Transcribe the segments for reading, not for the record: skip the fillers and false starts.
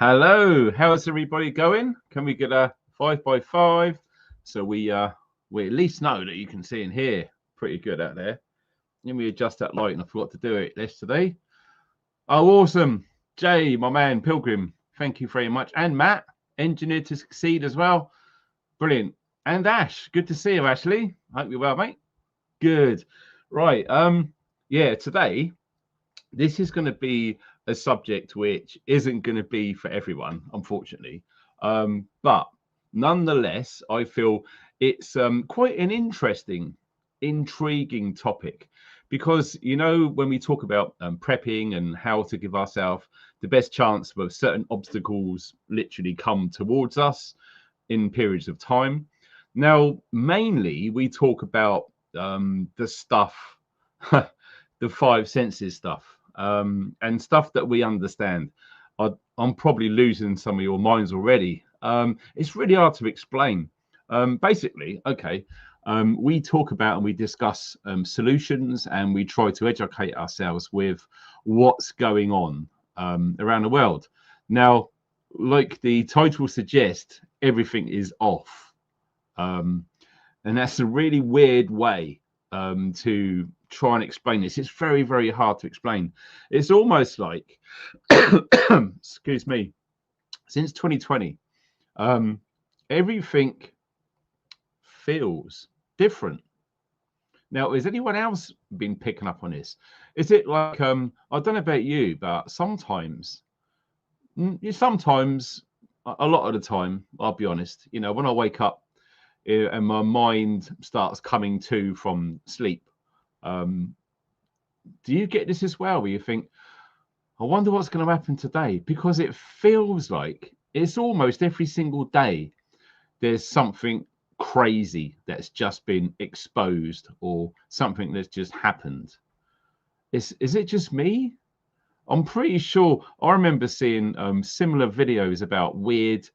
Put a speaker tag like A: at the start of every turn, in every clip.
A: Hello, how's everybody going? Can we get a 5x5 so we at least know that you can see and hear pretty good out there? Let me adjust that light, and I forgot to do it yesterday. Oh, awesome. Jay, my man, Pilgrim, thank you very much. And Matt, engineer to succeed as well. Brilliant. And Ash, good to see you, Ashley. Hope you're well, mate. Good. Right. Yeah, today this is going to be a subject which isn't going to be for everyone, unfortunately. But nonetheless, I feel it's quite an interesting, intriguing topic because, you know, when we talk about prepping and how to give ourselves the best chance of certain obstacles literally come towards us in periods of time. Now, mainly we talk about the stuff, the five senses stuff. And stuff that we understand. I'm probably losing some of your minds already. It's really hard to explain. Basically, okay, we talk about and we discuss solutions, and we try to educate ourselves with what's going on around the world. Now, like the title suggests, everything is off. And that's a really weird way to try and explain this. It's very, very hard to explain. It's almost like, excuse me, since 2020, everything feels different. Now, has anyone else been picking up on this? Is it like, I don't know about you, but sometimes, a lot of the time, I'll be honest, you know, when I wake up and my mind starts coming to from sleep, do you get this as well, where you think, I wonder what's going to happen today? Because it feels like it's almost every single day there's something crazy that's just been exposed, or something that's just happened. Is it just me? I'm pretty sure I remember seeing similar videos about weird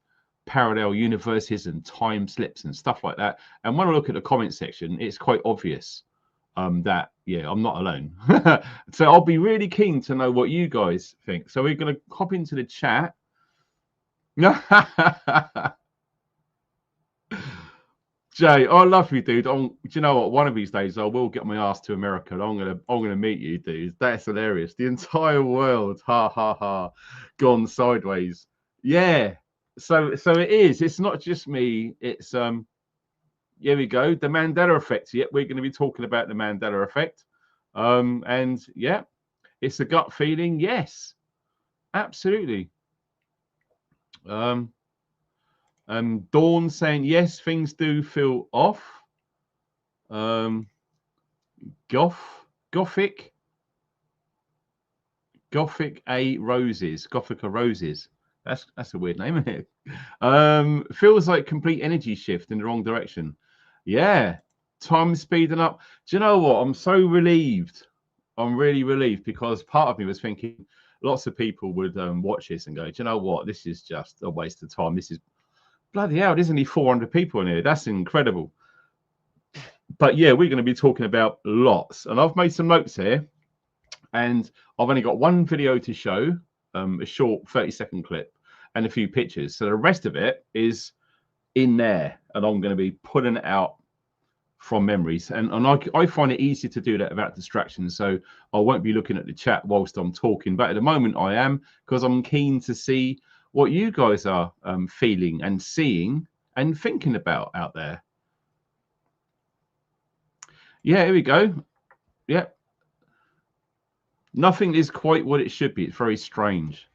A: parallel universes and time slips and stuff like that. And when I look at the comment section, it's quite obvious that, yeah, I'm not alone. So I'll be really keen to know what you guys think. So we're going to hop into the chat. Jay, I love you, dude. Do you know what? One of these days I will get my ass to America, and I'm gonna meet you, dude. That's hilarious. The entire world, ha ha ha, gone sideways. Yeah. So it is. It's not just me. It's here we go. The Mandela effect. Yep, we're going to be talking about the Mandela effect. And yeah, it's a gut feeling. Yes, absolutely. Dawn saying yes, things do feel off. Gothic Roses. That's a weird name, isn't it? Feels like complete energy shift in the wrong direction. Yeah, time speeding up. Do you know what? I'm so relieved. I'm really relieved, because part of me was thinking lots of people would watch this and go, do you know what? This is just a waste of time. This is bloody hell. There's only 400 people in here. That's incredible. But yeah, we're going to be talking about lots. And I've made some notes here, and I've only got one video to show, a short 30-second clip and a few pictures. So the rest of it is in there, and I'm going to be putting it out from memories. And I find it easy to do that without distractions. So I won't be looking at the chat whilst I'm talking. But at the moment I am, because I'm keen to see what you guys are feeling and seeing and thinking about out there. Yeah, here we go. Yeah. Nothing is quite what it should be. It's very strange.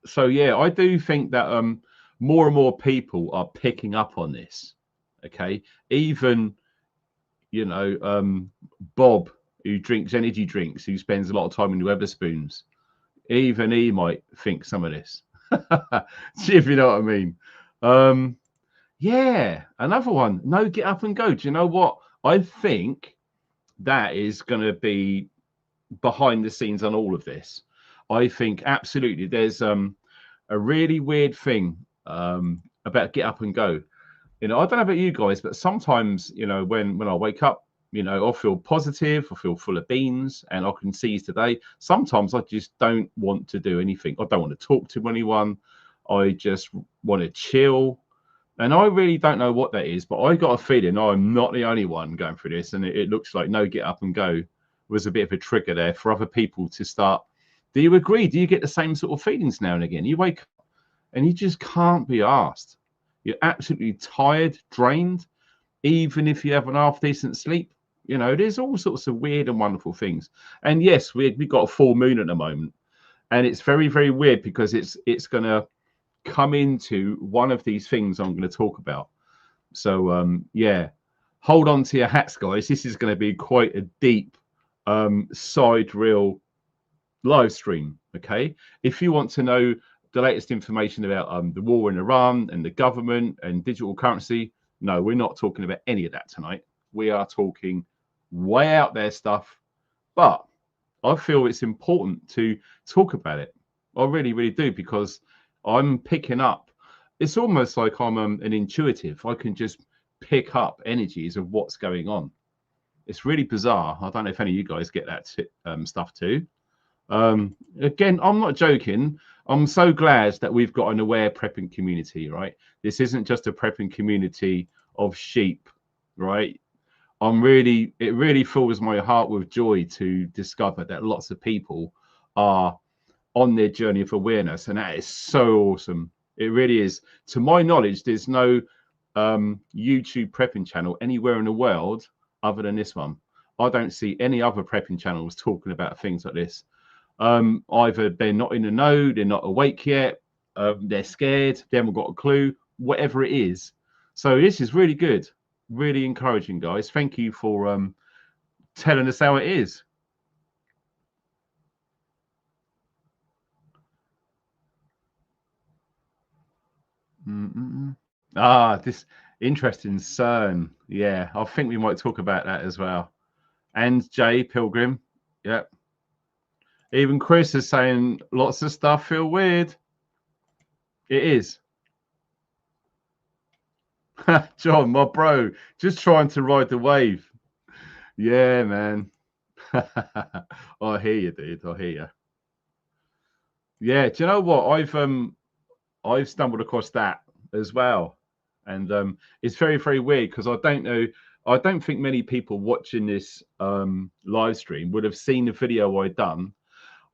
A: So yeah, I do think that more and more people are picking up on this. Okay, even, you know, Bob, who drinks energy drinks, who spends a lot of time in the Weatherspoons, even he might think some of this. See if you know what I mean. Yeah, another one. No, get up and go. Do you know what? I think that is going to be behind the scenes on all of this. I think absolutely there's a really weird thing about get up and go. You know, I don't know about you guys, but sometimes, you know, when I wake up, you know, I feel positive, I feel full of beans, and I can seize today. Sometimes I just don't want to do anything. I don't want to talk to anyone. I just want to chill. And I really don't know what that is, but I got a feeling I'm not the only one going through this. And it looks like no get up and go was a bit of a trigger there for other people to start. Do you agree? Do you get the same sort of feelings now and again? You wake up and you just can't be asked. You're absolutely tired, drained, even if you have an half decent sleep. You know, there's all sorts of weird and wonderful things. And yes, we've got a full moon at the moment. And it's very, very weird because it's going to come into one of these things I'm going to talk about. So yeah, hold on to your hats, guys. This is going to be quite a deep side reel live stream. Okay, if you want to know the latest information about the war in Iran and the government and digital currency, no, we're not talking about any of that tonight. We are talking way out there stuff, but I feel it's important to talk about it. I really, really do, because I'm picking up. It's almost like I'm an intuitive. I can just pick up energies of what's going on. It's really bizarre. I don't know if any of you guys get that stuff too. Again, I'm not joking. I'm so glad that we've got an aware prepping community, right? This isn't just a prepping community of sheep, right? It really fills my heart with joy to discover that lots of people are on their journey of awareness, and that is so awesome. It really is. To my knowledge, there's no YouTube prepping channel anywhere in the world other than this one. I don't see any other prepping channels talking about things like this. Either they're not in the know, they're not awake yet, they're scared, they haven't got a clue, whatever it is. So this is really good, really encouraging, guys. Thank you for telling us how it is. This interesting CERN. Yeah, I think we might talk about that as well. And Jay Pilgrim. Yep. Even Chris is saying lots of stuff feel weird. It is. John, my bro, just trying to ride the wave. Yeah, man. I hear you, dude. I hear you. Yeah, do you know what? I've stumbled across that as well. And it's very, very weird because I don't think many people watching this live stream would have seen the video I done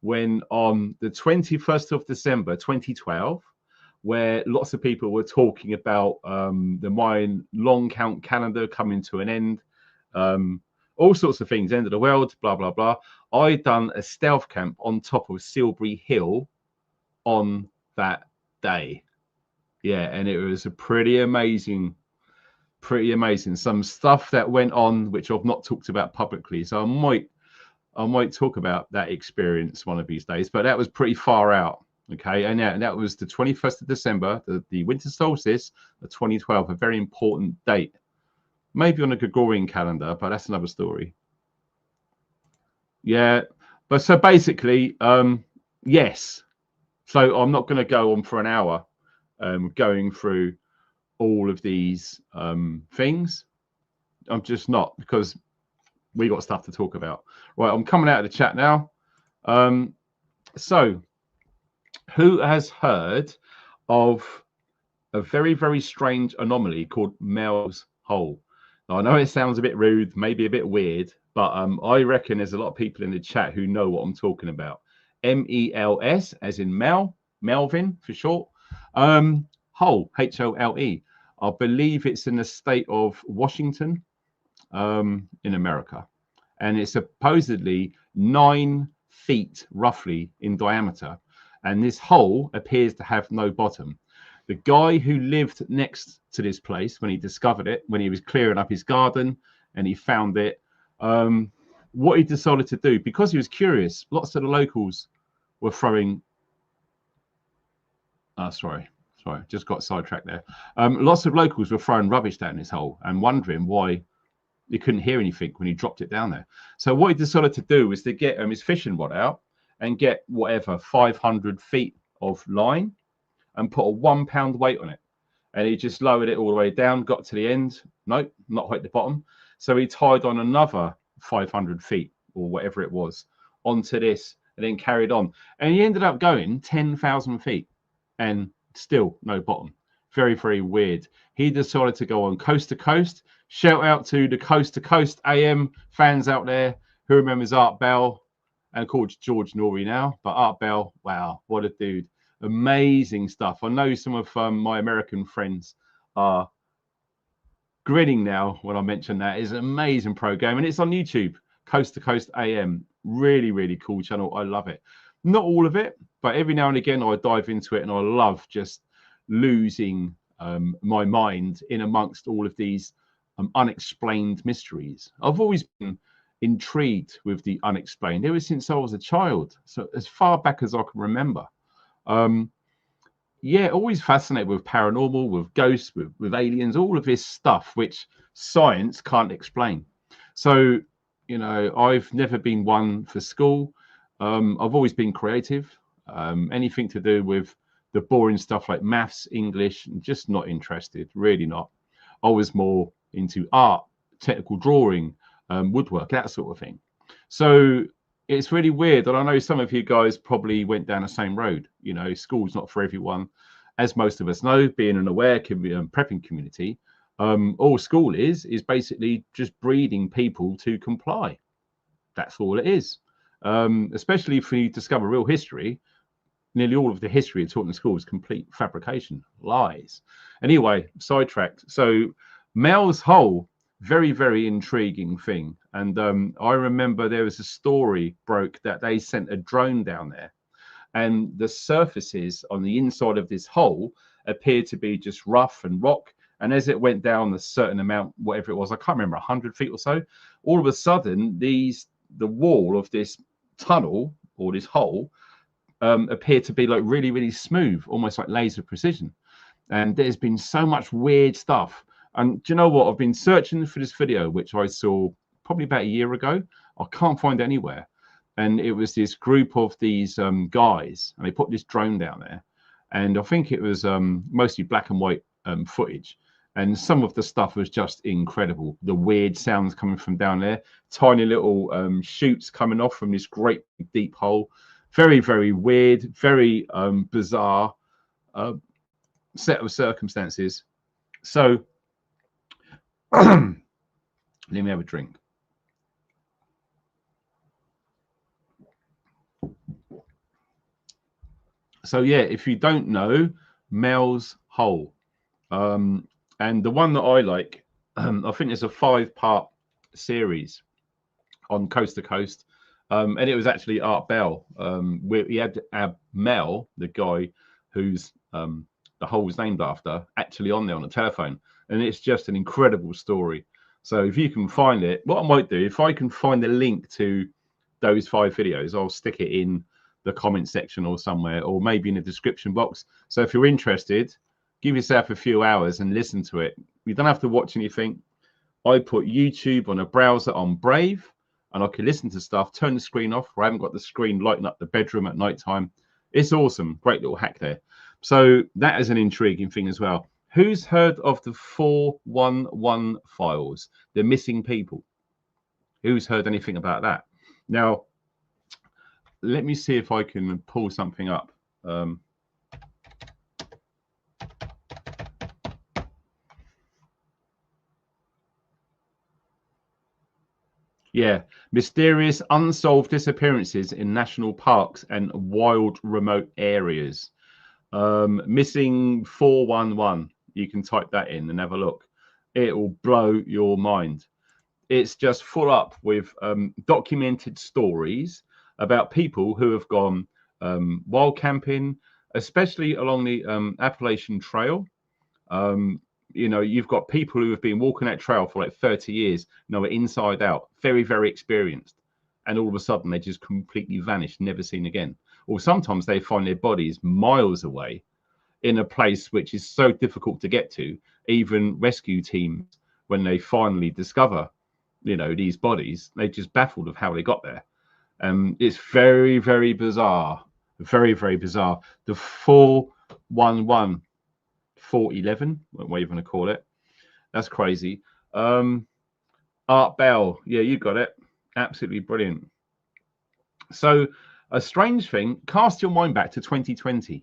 A: when on the 21st of December 2012, where lots of people were talking about the Mayan long count calendar coming to an end, all sorts of things, end of the world, blah, blah, blah. I done a stealth camp on top of Silbury Hill on that day. Yeah, and it was a pretty amazing. Some stuff that went on which I've not talked about publicly, so I might talk about that experience one of these days, but that was pretty far out. Okay, and that was the 21st of December, the winter solstice of 2012, a very important date. Maybe on a Gregorian calendar, but that's another story. Yeah, but so basically, yes. So I'm not going to go on for an hour going through all of these things. I'm just not, because we got stuff to talk about. Right, I'm coming out of the chat now. So who has heard of a very, very strange anomaly called Mel's Hole? Now, I know it sounds a bit rude, maybe a bit weird, but I reckon there's a lot of people in the chat who know what I'm talking about. MELS, as in Mel, Melvin for short. Hole, HOLE. I believe it's in the state of Washington, in America, and it's supposedly 9 feet roughly in diameter, and this hole appears to have no bottom. The guy who lived next to this place, when he discovered it, when he was clearing up his garden and he found it, what he decided to do, because he was curious, lots of the locals were throwing sorry, just got sidetracked there. Lots of locals were throwing rubbish down this hole and wondering why you couldn't hear anything when he dropped it down there. So what he decided to do was to get his fishing rod out and get whatever 500 feet of line and put a 1 pound weight on it. And he just lowered it all the way down, got to the end. Nope, not quite the bottom. So he tied on another 500 feet or whatever it was onto this and then carried on. And he ended up going 10,000 feet and Still no bottom. Very, very weird. He decided to go on Coast to Coast. Shout out to the Coast to Coast AM fans out there who remembers Art Bell, and called George Norrie now. But Art Bell, wow, what a dude. Amazing stuff. I know some of my American friends are grinning now when I mention that. It's an amazing program, and it's on YouTube. Coast to Coast AM. Really, really cool channel. I love it. Not all of it, but every now and again I dive into it, and I love just losing my mind in amongst all of these unexplained mysteries. I've always been intrigued with the unexplained ever since I was a child, so as far back as I can remember. Yeah, always fascinated with paranormal, with ghosts, with aliens, all of this stuff which science can't explain. So, you know, I've never been one for school. I've always been creative. Anything to do with the boring stuff like maths, English, just not interested, really not. I was more into art, technical drawing, woodwork, that sort of thing. So it's really weird. And I know some of you guys probably went down the same road. You know, school's not for everyone. As most of us know, being an aware prepping community, all school is basically just breeding people to comply. That's all it is. Especially if you discover real history, nearly all of the history taught in school is complete fabrication, lies. Anyway, sidetracked. So Mel's Hole, very, very intriguing thing. And I remember there was a story broke that they sent a drone down there, and the surfaces on the inside of this hole appeared to be just rough and rock. And as it went down a certain amount, whatever it was, I can't remember, 100 feet or so, all of a sudden the wall of this tunnel or this hole appeared to be like really, really smooth, almost like laser precision. And there's been so much weird stuff. And do you know what? I've been searching for this video, which I saw probably about a year ago. I can't find it anywhere. And it was this group of these guys, and they put this drone down there. And I think it was mostly black and white footage. And some of the stuff was just incredible. The weird sounds coming from down there, tiny little shoots coming off from this great deep hole. Very, very weird, very bizarre set of circumstances. So let me have a drink. So yeah, if you don't know, Mel's Hole. And the one that I like, I think there's a 5-part series on Coast to Coast. And it was actually Art Bell. He had Mel, the guy who's the hole was named after, actually on there on the telephone. And it's just an incredible story. So if you can find it, what I might do, if I can find the link to those 5 videos, I'll stick it in the comment section or somewhere, or maybe in the description box. So if you're interested, give yourself a few hours and listen to it. You don't have to watch anything. I put YouTube on a browser on Brave, and I can listen to stuff, turn the screen off, or I haven't got the screen lighting up the bedroom at night time. It's awesome. Great little hack there. So that is an intriguing thing as well. Who's heard of the 411 files, the missing people? Who's heard anything about that? Now, let me see if I can pull something up. Yeah, mysterious unsolved disappearances in national parks and wild remote areas. Missing 411. You can type that in and have a look. It will blow your mind. It's just full up with documented stories about people who have gone wild camping, especially along the Appalachian Trail. You know, you've got people who have been walking that trail for like 30 years, know it inside out, very, very experienced. And all of a sudden they just completely vanish, never seen again. Or sometimes they find their bodies miles away in a place which is so difficult to get to. Even rescue teams, when they finally discover, you know, these bodies, they're just baffled of how they got there. It's very, very bizarre. Very, very bizarre. The 411. 411, what you want to call it. That's crazy. Art Bell, yeah, you got it. Absolutely brilliant. So a strange thing, cast your mind back to 2020.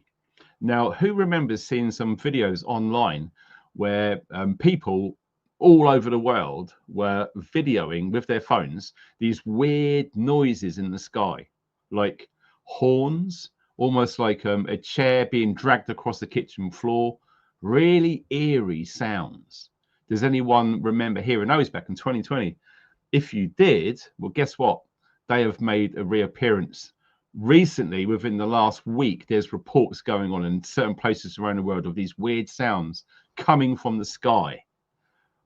A: Now, who remembers seeing some videos online where people all over the world were videoing with their phones these weird noises in the sky, like horns, almost like a chair being dragged across the kitchen floor, really eerie sounds. Does anyone remember hearing those back in 2020? If you did, well, guess what? They have made a reappearance recently. Within the last week, there's reports going on in certain places around the world of these weird sounds coming from the sky.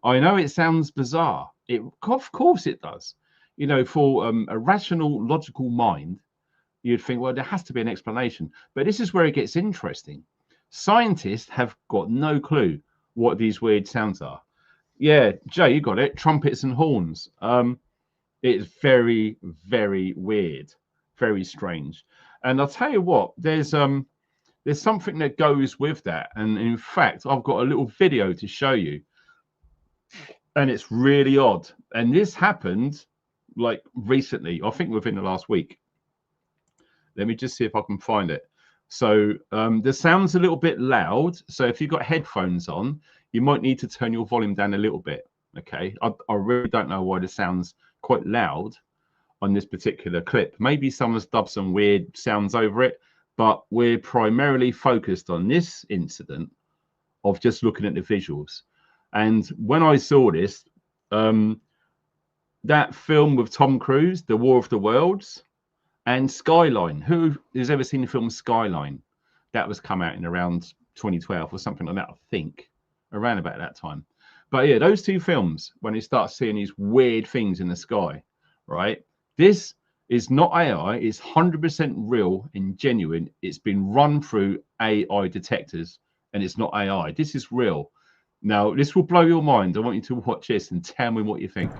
A: I know it sounds bizarre. Of course it does. You know, for a rational, logical mind, you'd think, well, there has to be an explanation. But this is where it gets interesting. Scientists have got no clue what these weird sounds are. Yeah, Jay, you got it. Trumpets and horns. It's very, very weird, very strange. And I'll tell you what, there's something that goes with that. And in fact, I've got a little video to show you. And it's really odd. And this happened like recently, I think within the last week. Let me just see if I can find it. So the sound's a little bit loud. So if you've got headphones on, you might need to turn your volume down a little bit. Okay. I really don't know why the sound's quite loud on this particular clip. Maybe someone's dubbed some weird sounds over it, but we're primarily focused on this incident of just looking at the visuals. And when I saw this, that film with Tom Cruise, The War of the Worlds, and Skyline. Who has ever seen the film Skyline? That was come out in around 2012 or something like that, I think, around about that time. But yeah, those two films, when you start seeing these weird things in the sky, right? This is not AI. It's 100% real and genuine. It's been run through AI detectors, and it's not AI. This is real. Now, this will blow your mind. I want you to watch this and tell me what you think.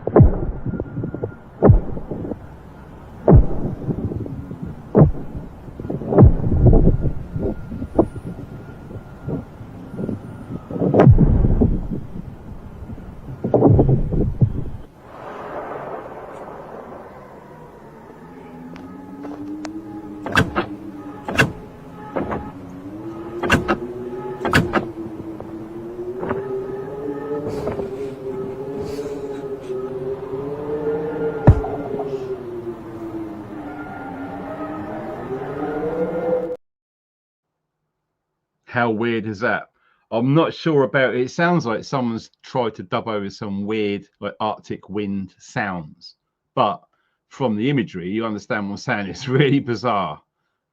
A: How weird is that? I'm not sure about it. It sounds like someone's tried to dub over some weird, like Arctic wind sounds. But from the imagery, you understand what I'm saying. It's really bizarre.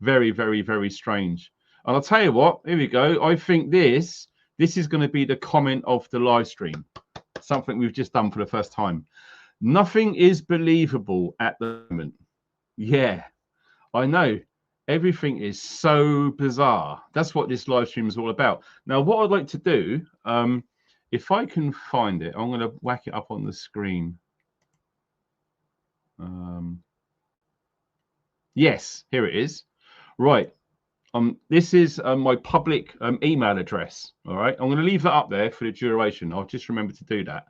A: Very, very, very strange. And I'll tell you what, here we go. I think this is going to be the comment of the live stream. Something we've just done for the first time. Nothing is believable at the moment. Yeah, I know. Everything is so bizarre. That's what this live stream is all about. Now, what I'd like to do, if I can find it, I'm going to whack it up on the screen. Yes, here it is. Right. This is my public email address. All right. I'm going to leave that up there for the duration. I'll just remember to do that.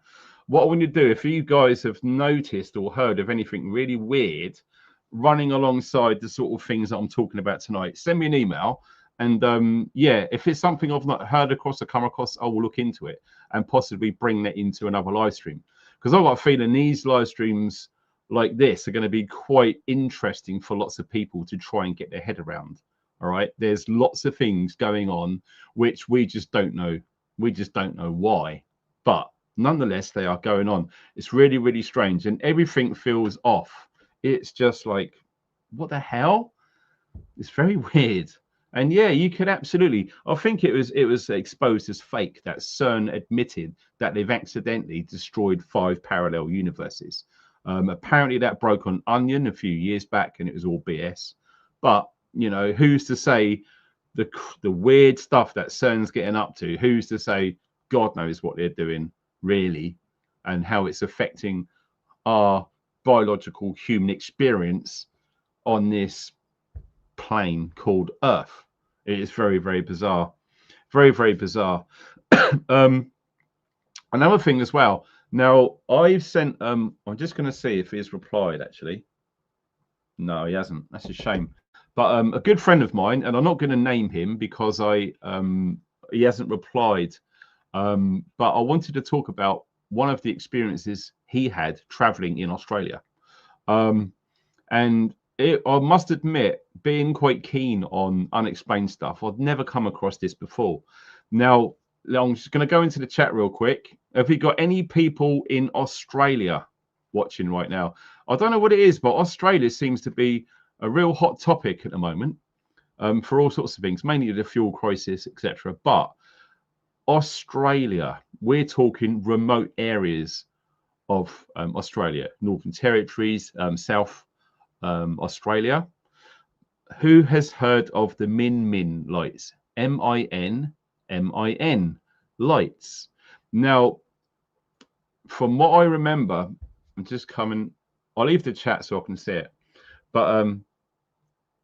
A: What I want to do, if you guys have noticed or heard of anything really weird running alongside the sort of things that I'm talking about tonight, send me an email. And yeah, if it's something I've not heard across or come across, I will look into it and possibly bring that into another live stream. Because I've got a feeling these live streams like this are going to be quite interesting for lots of people to try and get their head around. All right. There's lots of things going on which we just don't know. We just don't know why. But nonetheless, they are going on. It's really, really strange. And everything feels off. It's just like, what the hell? It's very weird. And yeah, you could absolutely. I think it was exposed as fake that CERN admitted that they've accidentally destroyed 5 parallel universes. Apparently that broke on Onion a few years back, and it was all BS. But you know, who's to say the weird stuff that CERN's getting up to? Who's to say? God knows what they're doing really, and how it's affecting our biological human experience on this plane called Earth. It is very, very bizarre. Very, very bizarre. Another thing as well. Now, I've sent, I'm just going to see if he's replied, actually. No, he hasn't. That's a shame. But a good friend of mine, and I'm not going to name him because he hasn't replied. But I wanted to talk about one of the experiences he had traveling in Australia. And I must admit, being quite keen on unexplained stuff, I'd never come across this before. Now, I'm just going to go into the chat real quick. Have we got any people in Australia watching right now? I don't know what it is, but Australia seems to be a real hot topic at the moment for all sorts of things, mainly the fuel crisis, etc. But Australia, we're talking remote areas of Australia, Northern Territories, South Australia. Who has heard of the Min lights? MIN lights. Now, from what I remember, I'm just coming. I'll leave the chat so I can see it. But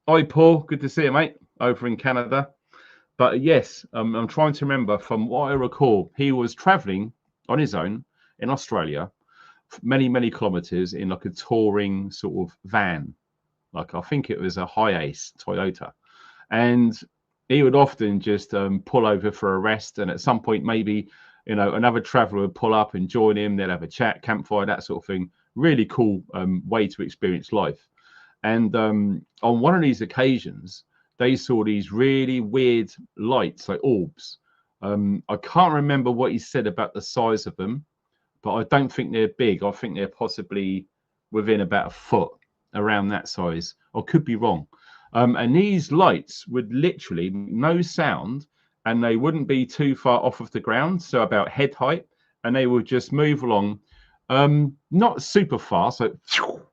A: hi, Paul. Good to see you, mate, over in Canada. But yes, I'm trying to remember. From what I recall, he was traveling on his own in Australia, many kilometers in like a touring sort of van. Like, I think it was a Hi-Ace Toyota. And he would often just pull over for a rest. And at some point, maybe, you know, another traveler would pull up and join him. They'd have a chat, campfire, that sort of thing. Really cool way to experience life. And on one of these occasions, they saw these really weird lights, like orbs. I can't remember what he said about the size of them, but I don't think they're big. I think they're possibly within about a foot, around that size. I could be wrong. And these lights would literally, no sound, and they wouldn't be too far off of the ground, so about head height, and they would just move along, not super fast, so,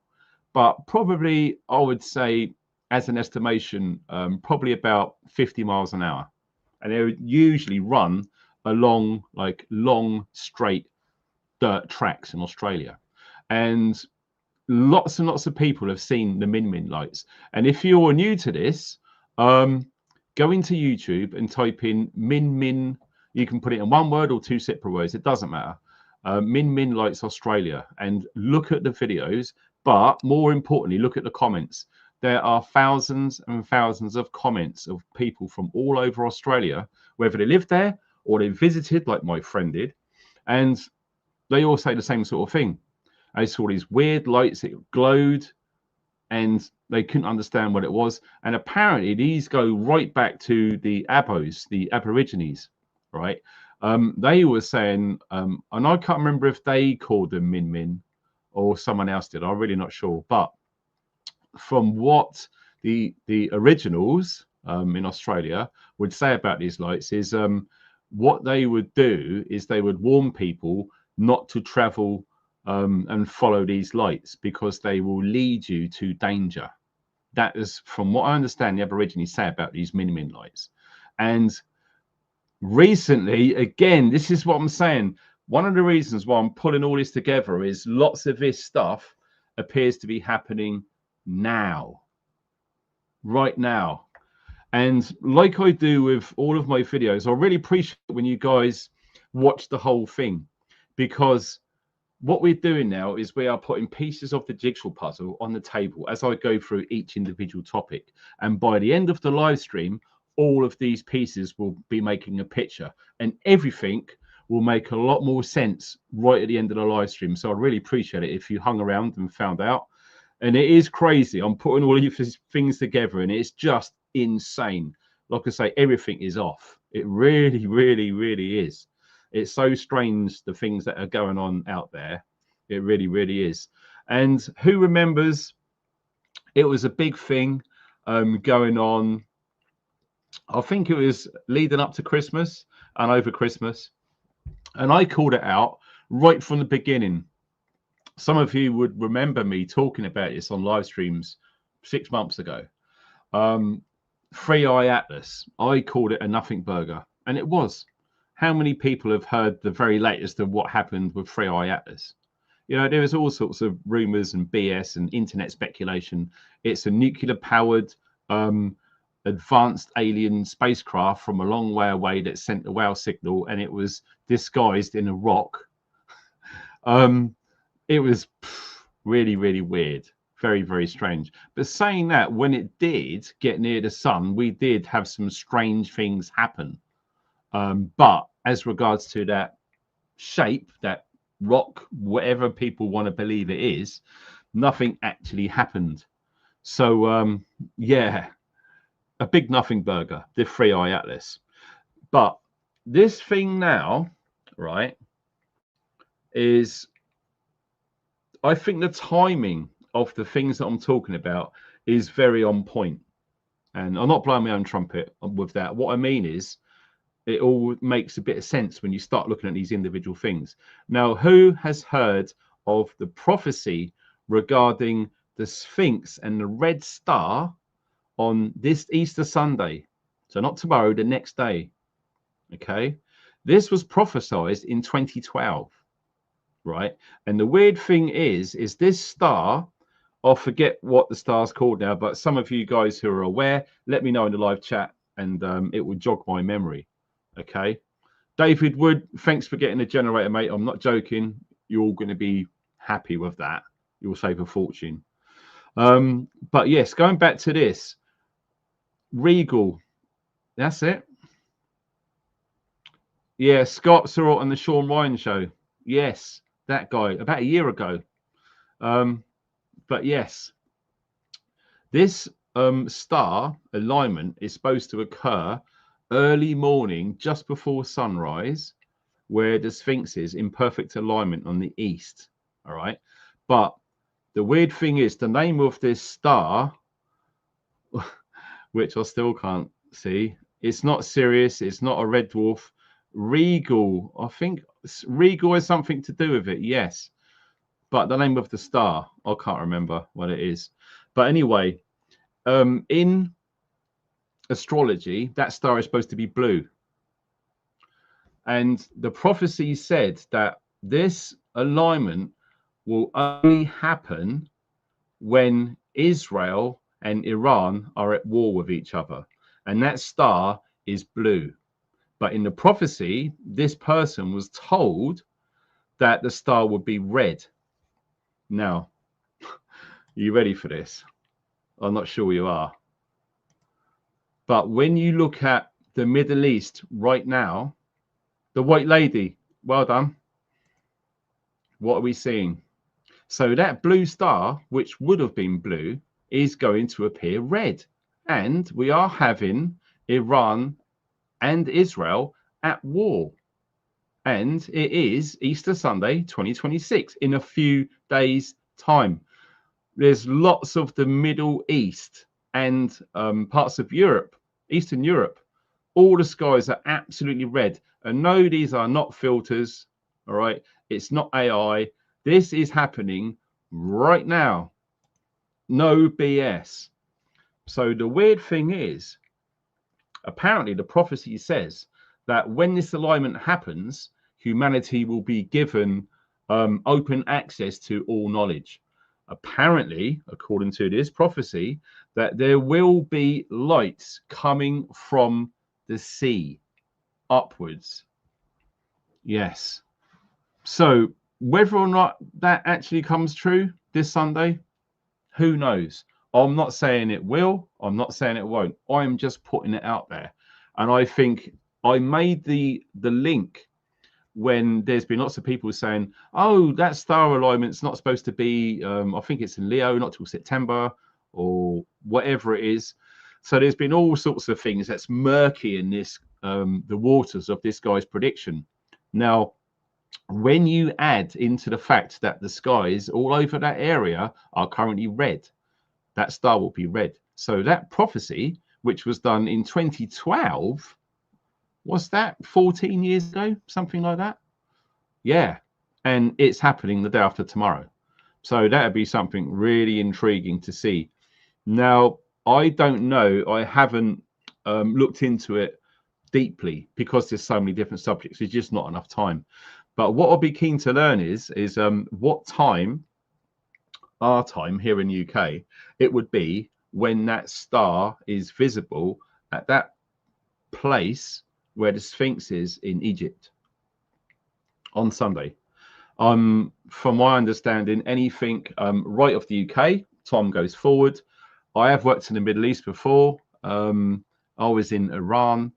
A: but probably, I would say, as an estimation, probably about 50 miles an hour. And they would usually run along like long, straight dirt tracks in Australia. And lots and lots of people have seen the Min lights. And if you're new to this, go into YouTube and type in Min. You can put it in one word or two separate words. It doesn't matter. Min lights Australia, and look at the videos. But more importantly, look at the comments. There are thousands and thousands of comments of people from all over Australia, whether they live there or they visited, like my friend did. And they all say the same sort of thing. I saw these weird lights that glowed, and they couldn't understand what it was. And apparently these go right back to the Abos, the Aborigines, right? They were saying, and I can't remember if they called them Min or someone else did. I'm really not sure. But from what the originals in Australia would say about these lights is what they would do is they would warn people not to travel and follow these lights because they will lead you to danger. That is, from what I understand, the Aborigines say about these Min lights. And recently, again, this is what I'm saying. One of the reasons why I'm pulling all this together is lots of this stuff appears to be happening now, right now. And like I do with all of my videos, I really appreciate when you guys watch the whole thing, because what we're doing now is we are putting pieces of the jigsaw puzzle on the table as I go through each individual topic. And by the end of the live stream, all of these pieces will be making a picture, and everything will make a lot more sense right at the end of the live stream. So I really appreciate it if you hung around and found out. And it is crazy. I'm putting all of these things together, and it's just insane. Like I say, everything is off. It really, really, really is. It's so strange, the things that are going on out there. It really, really is. And who remembers, it was a big thing going on. I think it was leading up to Christmas and over Christmas. And I called it out right from the beginning. Some of you would remember me talking about this on live streams 6 months ago. 3i Atlas. I called it a nothing burger, and it was. How many people have heard the very latest of what happened with 3i Atlas? You know, there was all sorts of rumors and BS and internet speculation. It's a nuclear-powered, advanced alien spacecraft from a long way away that sent a wow signal, and it was disguised in a rock. It was really, really weird. Very, very strange. But saying that, when it did get near the sun, we did have some strange things happen. But as regards to that shape, that rock, whatever people want to believe it is, nothing actually happened. So yeah, a big nothing burger, the 3i Atlas. But this thing now, right, is, I think the timing of the things that I'm talking about is very on point. And I'm not blowing my own trumpet with that. What I mean is, it all makes a bit of sense when you start looking at these individual things. Now, who has heard of the prophecy regarding the Sphinx and the red star on this Easter Sunday? So not tomorrow, the next day. Okay. This was prophesied in 2012, right? And the weird thing is this star, I forget what the star's called now, but some of you guys who are aware, let me know in the live chat, and it will jog my memory. Okay. David Wood, thanks for getting the generator, mate. I'm not joking. You're all going to be happy with that. You'll save a fortune. But yes, going back to this, Regal, that's it. Yeah, Scott saw it on the Sean Ryan show. Yes, that guy, about a year ago. But yes, this star alignment is supposed to occur early morning, just before sunrise, where the Sphinx is in perfect alignment on the east. All right. But the weird thing is, the name of this star, which I still can't see, it's not Sirius, it's not a red dwarf. Regal, I think Regal has something to do with it, yes. But the name of the star, I can't remember what it is. But anyway, in astrology, that star is supposed to be blue. And the prophecy said that this alignment will only happen when Israel and Iran are at war with each other. And that star is blue. But in the prophecy, this person was told that the star would be red. Now, are you ready for this? I'm not sure you are. But when you look at the Middle East right now, the white lady, well done. What are we seeing? So that blue star, which would have been blue, is going to appear red. And we are having Iran and Israel at war. And it is Easter Sunday 2026 in a few days' time. There's lots of the Middle East and parts of Europe, Eastern Europe. All the skies are absolutely red. And no, these are not filters. All right. It's not AI. This is happening right now. No BS. So the weird thing is, apparently the prophecy says that when this alignment happens, humanity will be given open access to all knowledge. Apparently, according to this prophecy, that there will be lights coming from the sea upwards. Yes. So whether or not that actually comes true this Sunday, who knows? I'm not saying it will. I'm not saying it won't. I'm just putting it out there. And I think I made the link when there's been lots of people saying, oh, that star alignment's not supposed to be, I think it's in Leo, not till September or whatever it is. So there's been all sorts of things that's murky in this, the waters of this guy's prediction. Now, when you add into the fact that the skies all over that area are currently red, that star will be red. So that prophecy, which was done in 2012, was that 14 years ago, something like that? Yeah. And it's happening the day after tomorrow. So that would be something really intriguing to see. Now, I don't know. I haven't looked into it deeply because there's so many different subjects. There's just not enough time. But what I'll be keen to learn is what time, our time here in UK, it would be when that star is visible at that place where the Sphinx is in Egypt on Sunday. From my understanding, anything right off the UK time goes forward. I have worked in the Middle East before. I was in Iran.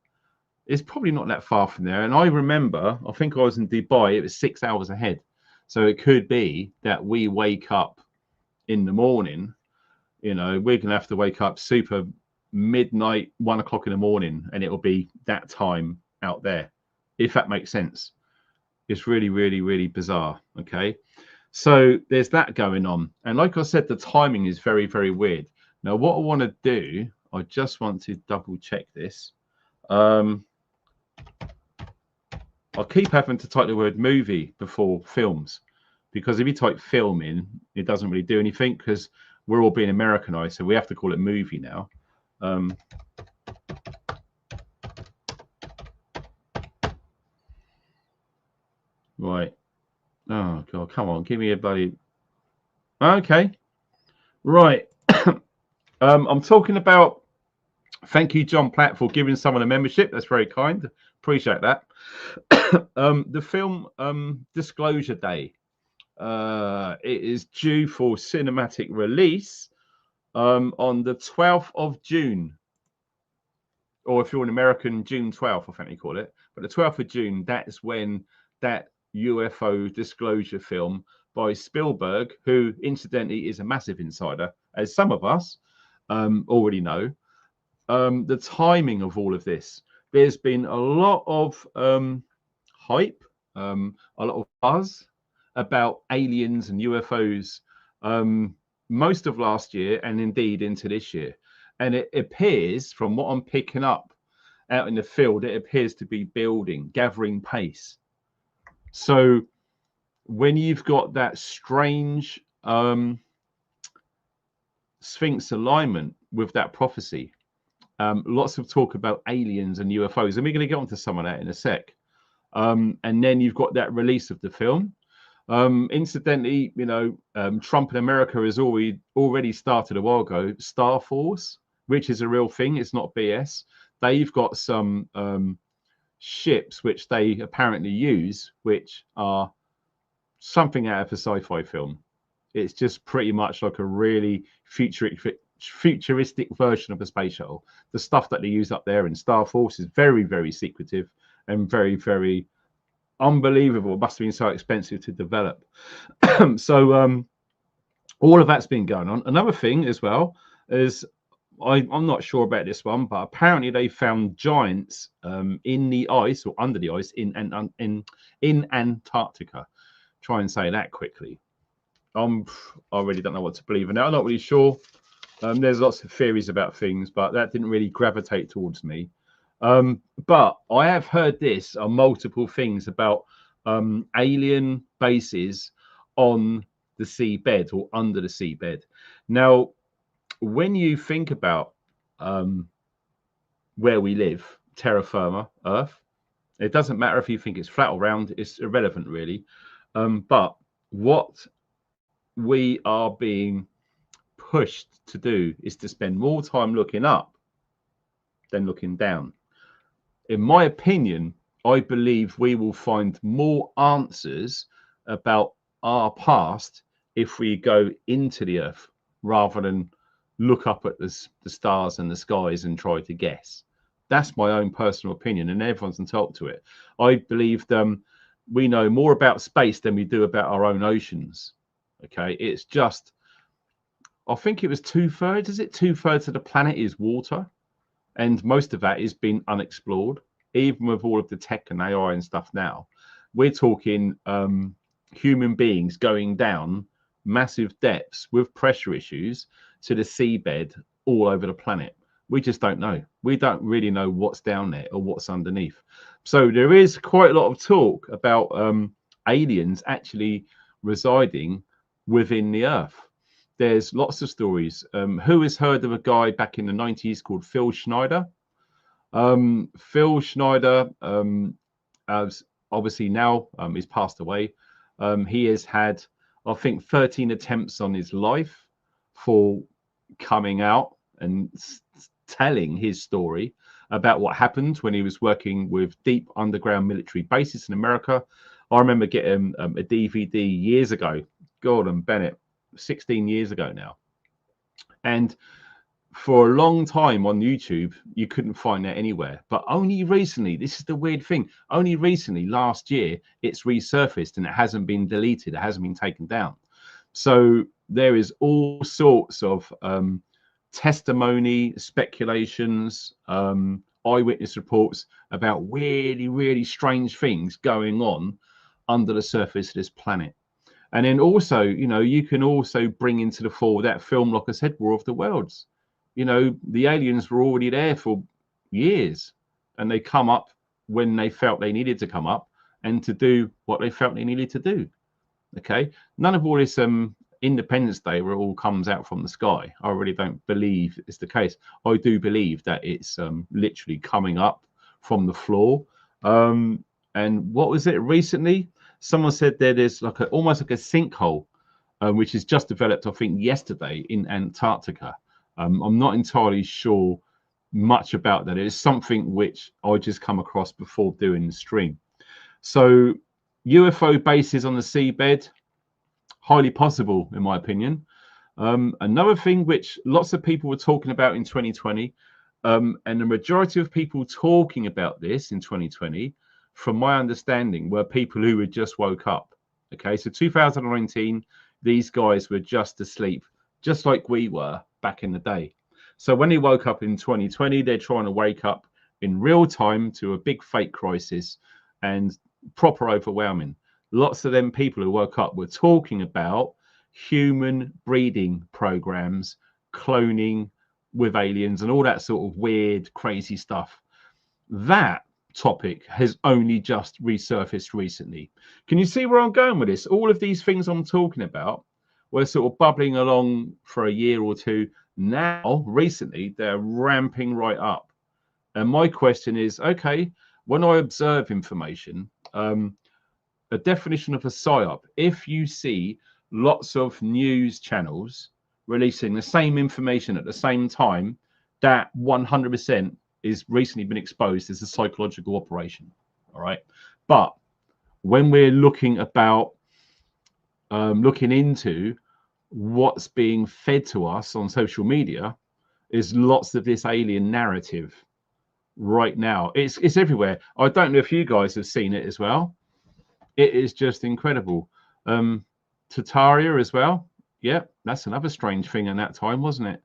A: It's probably not that far from there. And I remember, I think I was in Dubai, it was 6 hours ahead. So it could be that we wake up in the morning, you know, we're going to have to wake up super midnight, 1 o'clock in the morning, and it will be that time out there, if that makes sense. It's really, really, really bizarre. Okay. So there's that going on. And like I said, the timing is very, very weird. Now, what I want to do, I just want to double check this. I'll keep having to type the word movie before films, because if you type film in, it doesn't really do anything because we're all being Americanized. So we have to call it movie now. Right. Oh, God, come on. Give me a bloody... Okay. Right. I'm talking about... Thank you, John Platt, for giving someone a membership. That's very kind. Appreciate that. The film Disclosure Day. It is due for cinematic release on the 12th of June. Or if you're an American, June 12th, I think they call it. But the 12th of June, that's when that UFO disclosure film by Spielberg, who incidentally is a massive insider, as some of us already know. The timing of all of this, there's been a lot of hype, a lot of buzz about aliens and UFOs most of last year and indeed into this year. And it appears, from what I'm picking up out in the field, it appears to be building, gathering pace. So when you've got that strange Sphinx alignment with that prophecy, lots of talk about aliens and UFOs, and we're going to get onto some of that in a sec. And then you've got that release of the film. Incidentally, you know, Trump in America has already started a while ago, Star Force, which is a real thing. It's not BS. They've got some ships which they apparently use, which are something out of a sci-fi film. It's just pretty much like a really futuristic version of a space shuttle. The stuff that they use up there in Star Force is very, very secretive and very, very unbelievable. It must have been so expensive to develop. So all of that's been going on. Another thing as well is, I'm not sure about this one, but apparently they found giants in the ice or under the ice in Antarctica. Try and say that quickly. I really don't know what to believe in now. I'm not really sure. There's lots of theories about things, but that didn't really gravitate towards me. But I have heard this on multiple things about alien bases on the seabed or under the seabed. Now, when you think about where we live, terra firma, Earth, it doesn't matter if you think it's flat or round, it's irrelevant really. But what we are being pushed to do is to spend more time looking up than looking down. In my opinion, I believe we will find more answers about our past if we go into the earth rather than look up at the stars and the skies and try to guess. That's my own personal opinion, and everyone's entitled to it. I believe we know more about space than we do about our own oceans. Okay, it's just, I think it was 2/3. Is it 2/3 of the planet is water? And most of that is being unexplored, even with all of the tech and AI and stuff now. We're talking human beings going down massive depths with pressure issues to the seabed all over the planet. We just don't know. We don't really know what's down there or what's underneath. So there is quite a lot of talk about aliens actually residing within the earth. There's lots of stories. Who has heard of a guy back in the 90s called Phil Schneider? Phil Schneider, as obviously now he's passed away. He has had, I think, 13 attempts on his life for coming out and telling his story about what happened when he was working with deep underground military bases in America. I remember getting a DVD years ago, Gordon Bennett, 16 years ago now. And for a long time on YouTube, you couldn't find that anywhere. But only recently, this is the weird thing, only recently, last year, it's resurfaced and it hasn't been deleted. It hasn't been taken down. So there is all sorts of testimony, speculations, eyewitness reports about really, really strange things going on under the surface of this planet. And then also, you know, you can also bring into the fore that film, like I said, War of the Worlds. You know, the aliens were already there for years, and they come up when they felt they needed to come up and to do what they felt they needed to do. Okay, none of all this Independence Day where it all comes out from the sky. I really don't believe it's the case. I do believe that it's literally coming up from the floor. And what was it recently? Someone said there's like almost like a sinkhole, which is just developed, I think, yesterday in Antarctica. I'm not entirely sure much about that. It's something which I just come across before doing the stream. So UFO bases on the seabed, highly possible in my opinion. Another thing which lots of people were talking about in 2020, and the majority of people talking about this in 2020, from my understanding, were people who had just woke up. Okay, so 2019, these guys were just asleep, just like we were back in the day. So when they woke up in 2020, they're trying to wake up in real time to a big fake crisis and proper overwhelming. Lots of them people who woke up were talking about human breeding programs, cloning with aliens and all that sort of weird, crazy stuff. That topic has only just resurfaced recently. Can you see where I'm going with this? All of these things I'm talking about were sort of bubbling along for a year or two. Now, recently, they're ramping right up. And my question is, okay, when I observe information, a definition of a psyop, if you see lots of news channels releasing the same information at the same time, that 100% is recently been exposed as a psychological operation. All right. But when we're looking about looking into what's being fed to us on social media, is lots of this alien narrative right now. It's everywhere. I don't know if you guys have seen it as well. It is just incredible. Tataria as well. Yeah, that's another strange thing in that time, wasn't it?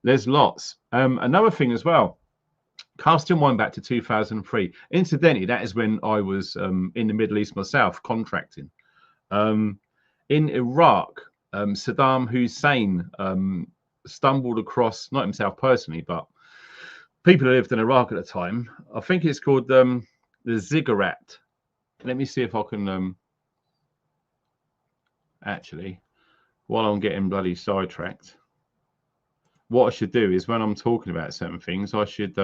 A: There's lots. Another thing as well, casting one back to 2003. Incidentally, that is when I was in the Middle East myself, contracting. In Iraq, Saddam Hussein stumbled across, not himself personally, but people who lived in Iraq at the time. I think it's called the ziggurat. Let me see if I can actually, while I'm getting bloody sidetracked, what I should do is when I'm talking about certain things, I should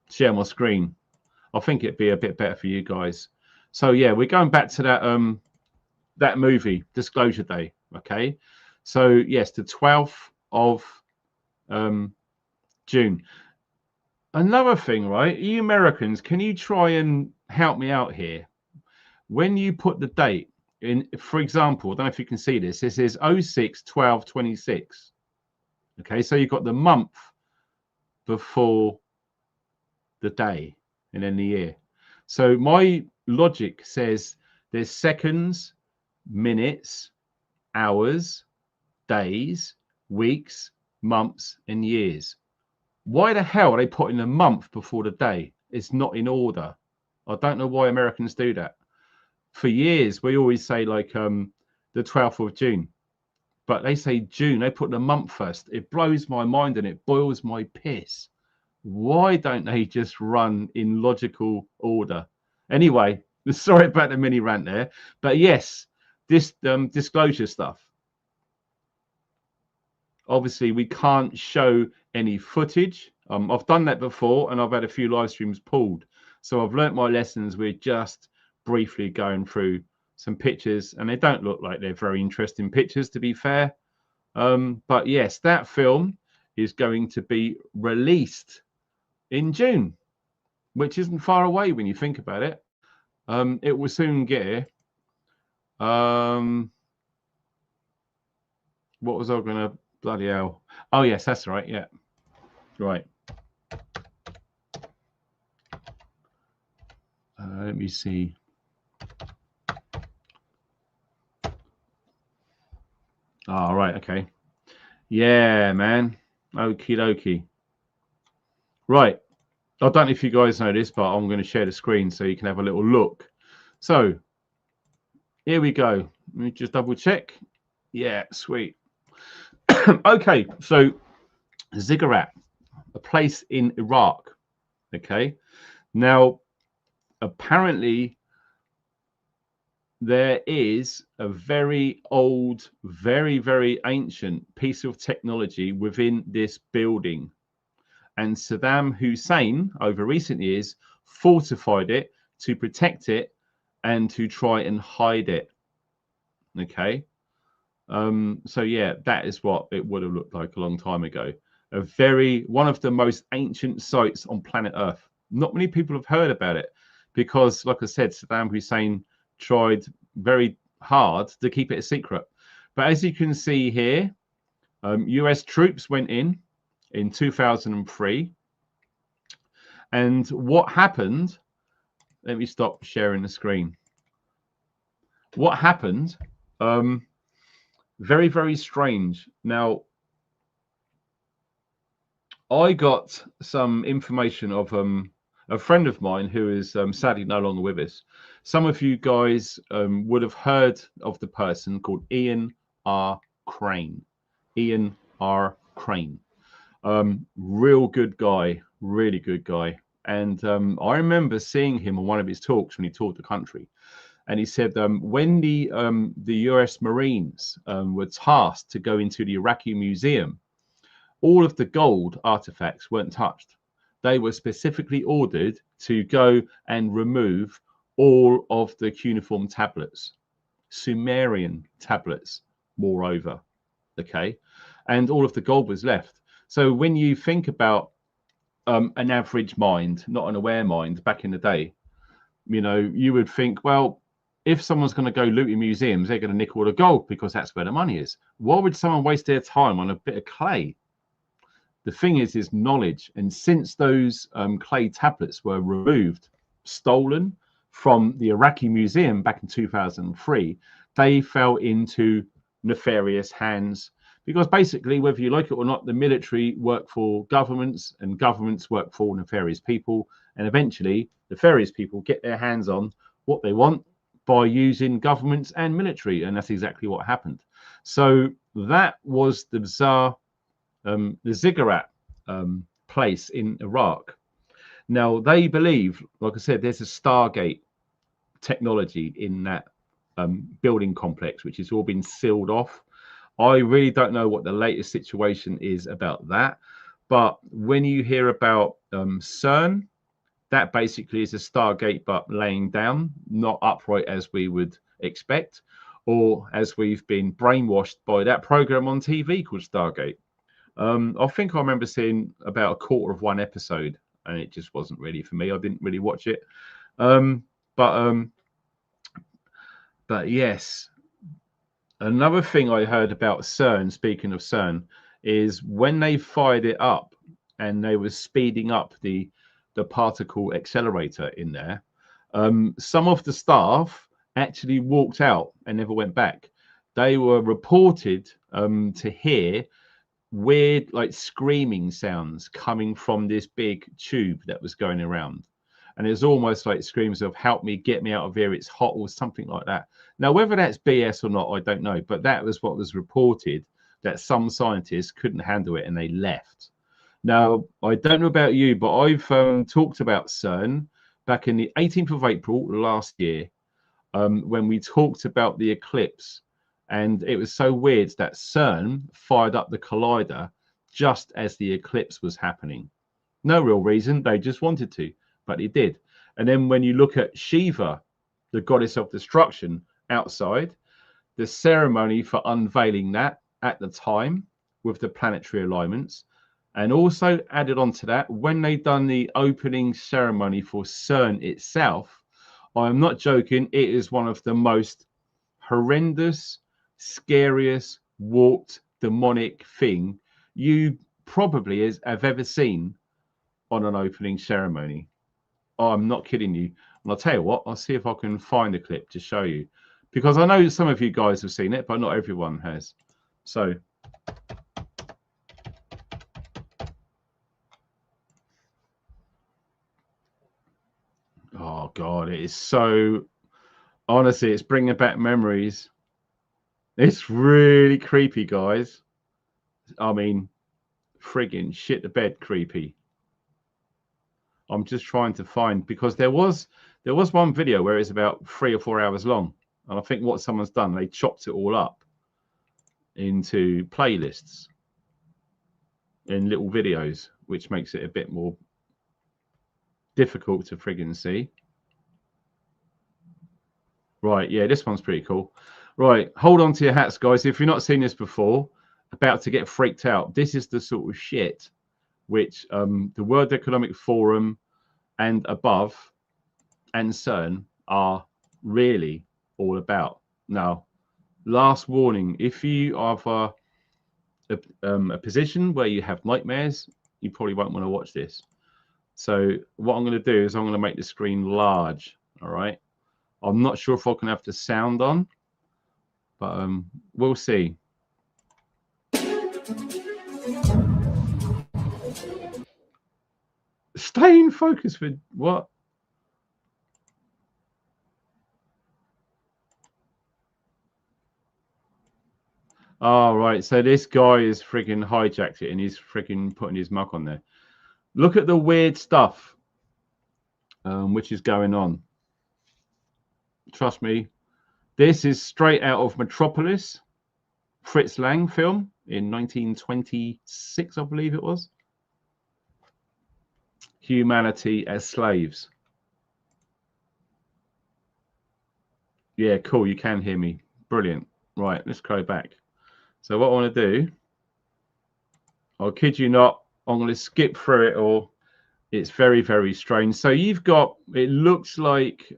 A: share my screen. I think it'd be a bit better for you guys. So yeah, we're going back to that that movie, Disclosure Day. Okay, so yes, the 12th of June. Another thing, right? You Americans, can you try and help me out here? When you put the date in, for example, I don't know if you can see this. This is 06/12/26. Okay, so you've got the month before the day and then the year. So my logic says there's seconds, minutes, hours, days, weeks, months, and years. Why the hell are they putting a month before the day? It's not in order. I don't know why Americans do that. For years, we always say like the 12th of June, but they say June. They put the month first. It blows my mind and it boils my piss. Why don't they just run in logical order? Anyway, sorry about the mini rant there, but yes, this disclosure stuff. Obviously, we can't show any footage. I've done that before, and I've had a few live streams pulled. So I've learnt my lessons. We're just briefly going through some pictures, and they don't look like they're very interesting pictures, to be fair. But yes, that film is going to be released in June, which isn't far away when you think about it. It will soon get what was I going to Bloody hell. Oh, yes, that's right. Yeah. Right. Let me see. Oh, right. Okay. Yeah, man. Okie dokie. Right. I don't know if you guys know this, but I'm going to share the screen so you can have a little look. So here we go. Let me just double check. Yeah, sweet. Okay, so Ziggurat, a place in Iraq. Okay. Now, apparently, there is a very old, very, very ancient piece of technology within this building. And Saddam Hussein, over recent years, fortified it to protect it and to try and hide it. Okay. So yeah, that is what it would have looked like a long time ago. One of the most ancient sites on planet Earth. Not many people have heard about it because, like I said, Saddam Hussein tried very hard to keep it a secret. But as you can see here, US troops went in 2003. And what happened, let me stop sharing the screen. What happened, very, very strange. Now, I got some information of a friend of mine who is sadly no longer with us. Some of you guys would have heard of the person called Ian R. Crane. Ian R. Crane. Real good guy, really good guy. And I remember seeing him on one of his talks when he toured the country. And he said when the US Marines were tasked to go into the Iraqi museum, all of the gold artifacts weren't touched. They were specifically ordered to go and remove all of the cuneiform tablets, Sumerian tablets, moreover. Okay. And all of the gold was left. So when you think about an average mind, not an aware mind, back in the day, you know, you would think, well, if someone's going to go looting museums, they're going to nick all the gold because that's where the money is. Why would someone waste their time on a bit of clay? The thing is knowledge. And since those clay tablets were removed, stolen from the Iraqi museum back in 2003, they fell into nefarious hands. Because basically, whether you like it or not, the military work for governments and governments work for nefarious people. And eventually, nefarious people get their hands on what they want by using governments and military. And that's exactly what happened. So that was the bizarre, the Ziggurat place in Iraq. Now, they believe, like I said, there's a Stargate technology in that building complex, which has all been sealed off. I really don't know what the latest situation is about that. But when you hear about CERN, that basically is a Stargate, but laying down, not upright as we would expect, or as we've been brainwashed by that program on TV called Stargate. I think I remember seeing about a quarter of one episode, and it just wasn't really for me. I didn't really watch it. But yes. Another thing I heard about CERN, speaking of CERN, is when they fired it up and they were speeding up the particle accelerator in there, some of the staff actually walked out and never went back. They were reported to hear weird, like, screaming sounds coming from this big tube that was going around. And it's almost like screams of "help me, get me out of here, it's hot," or something like that. Now, whether that's BS or not, I don't know. But that was what was reported, that some scientists couldn't handle it and they left. Now, I don't know about you, but I've talked about CERN back in the 18th of April last year when we talked about the eclipse. And it was so weird that CERN fired up the collider just as the eclipse was happening. No real reason. They just wanted to. But he did. And then when you look at Shiva, the goddess of destruction, outside, the ceremony for unveiling that at the time with the planetary alignments, and also added on to that, when they done the opening ceremony for CERN itself, I'm not joking, it is one of the most horrendous, scariest, warped, demonic thing you probably have ever seen on an opening ceremony. Oh, I'm not kidding you. And I'll tell you what, I'll see if I can find a clip to show you, because I know some of you guys have seen it, but not everyone has. So oh God, it is so, honestly, it's bringing back memories. It's really creepy, guys. I mean, friggin' shit the bed creepy. I'm just trying to find, because there was one video where it's about 3 or 4 hours long, and I think what someone's done, they chopped it all up into playlists in little videos, which makes it a bit more difficult to friggin' see. Right, yeah, this one's pretty cool. Right, hold on to your hats, guys. If you've not seen this before, about to get freaked out, this is the sort of shit which the World Economic Forum and above and CERN are really all about. Now, last warning, if you are a position where you have nightmares, you probably won't want to watch this. So what I'm going to do is I'm going to make the screen large. All right, I'm not sure if I can have the sound on, but we'll see. Stay in focus with what? Oh, right. So this guy is freaking hijacked it and he's freaking putting his mug on there. Look at the weird stuff which is going on. Trust me, this is straight out of Metropolis, Fritz Lang film in 1926, I believe it was. Humanity as slaves. Yeah, cool. You can hear me. Brilliant. Right, let's go back. So what I want to do, I'll kid you not, I'm going to skip through it all. It's very, very strange. So you've got, it looks like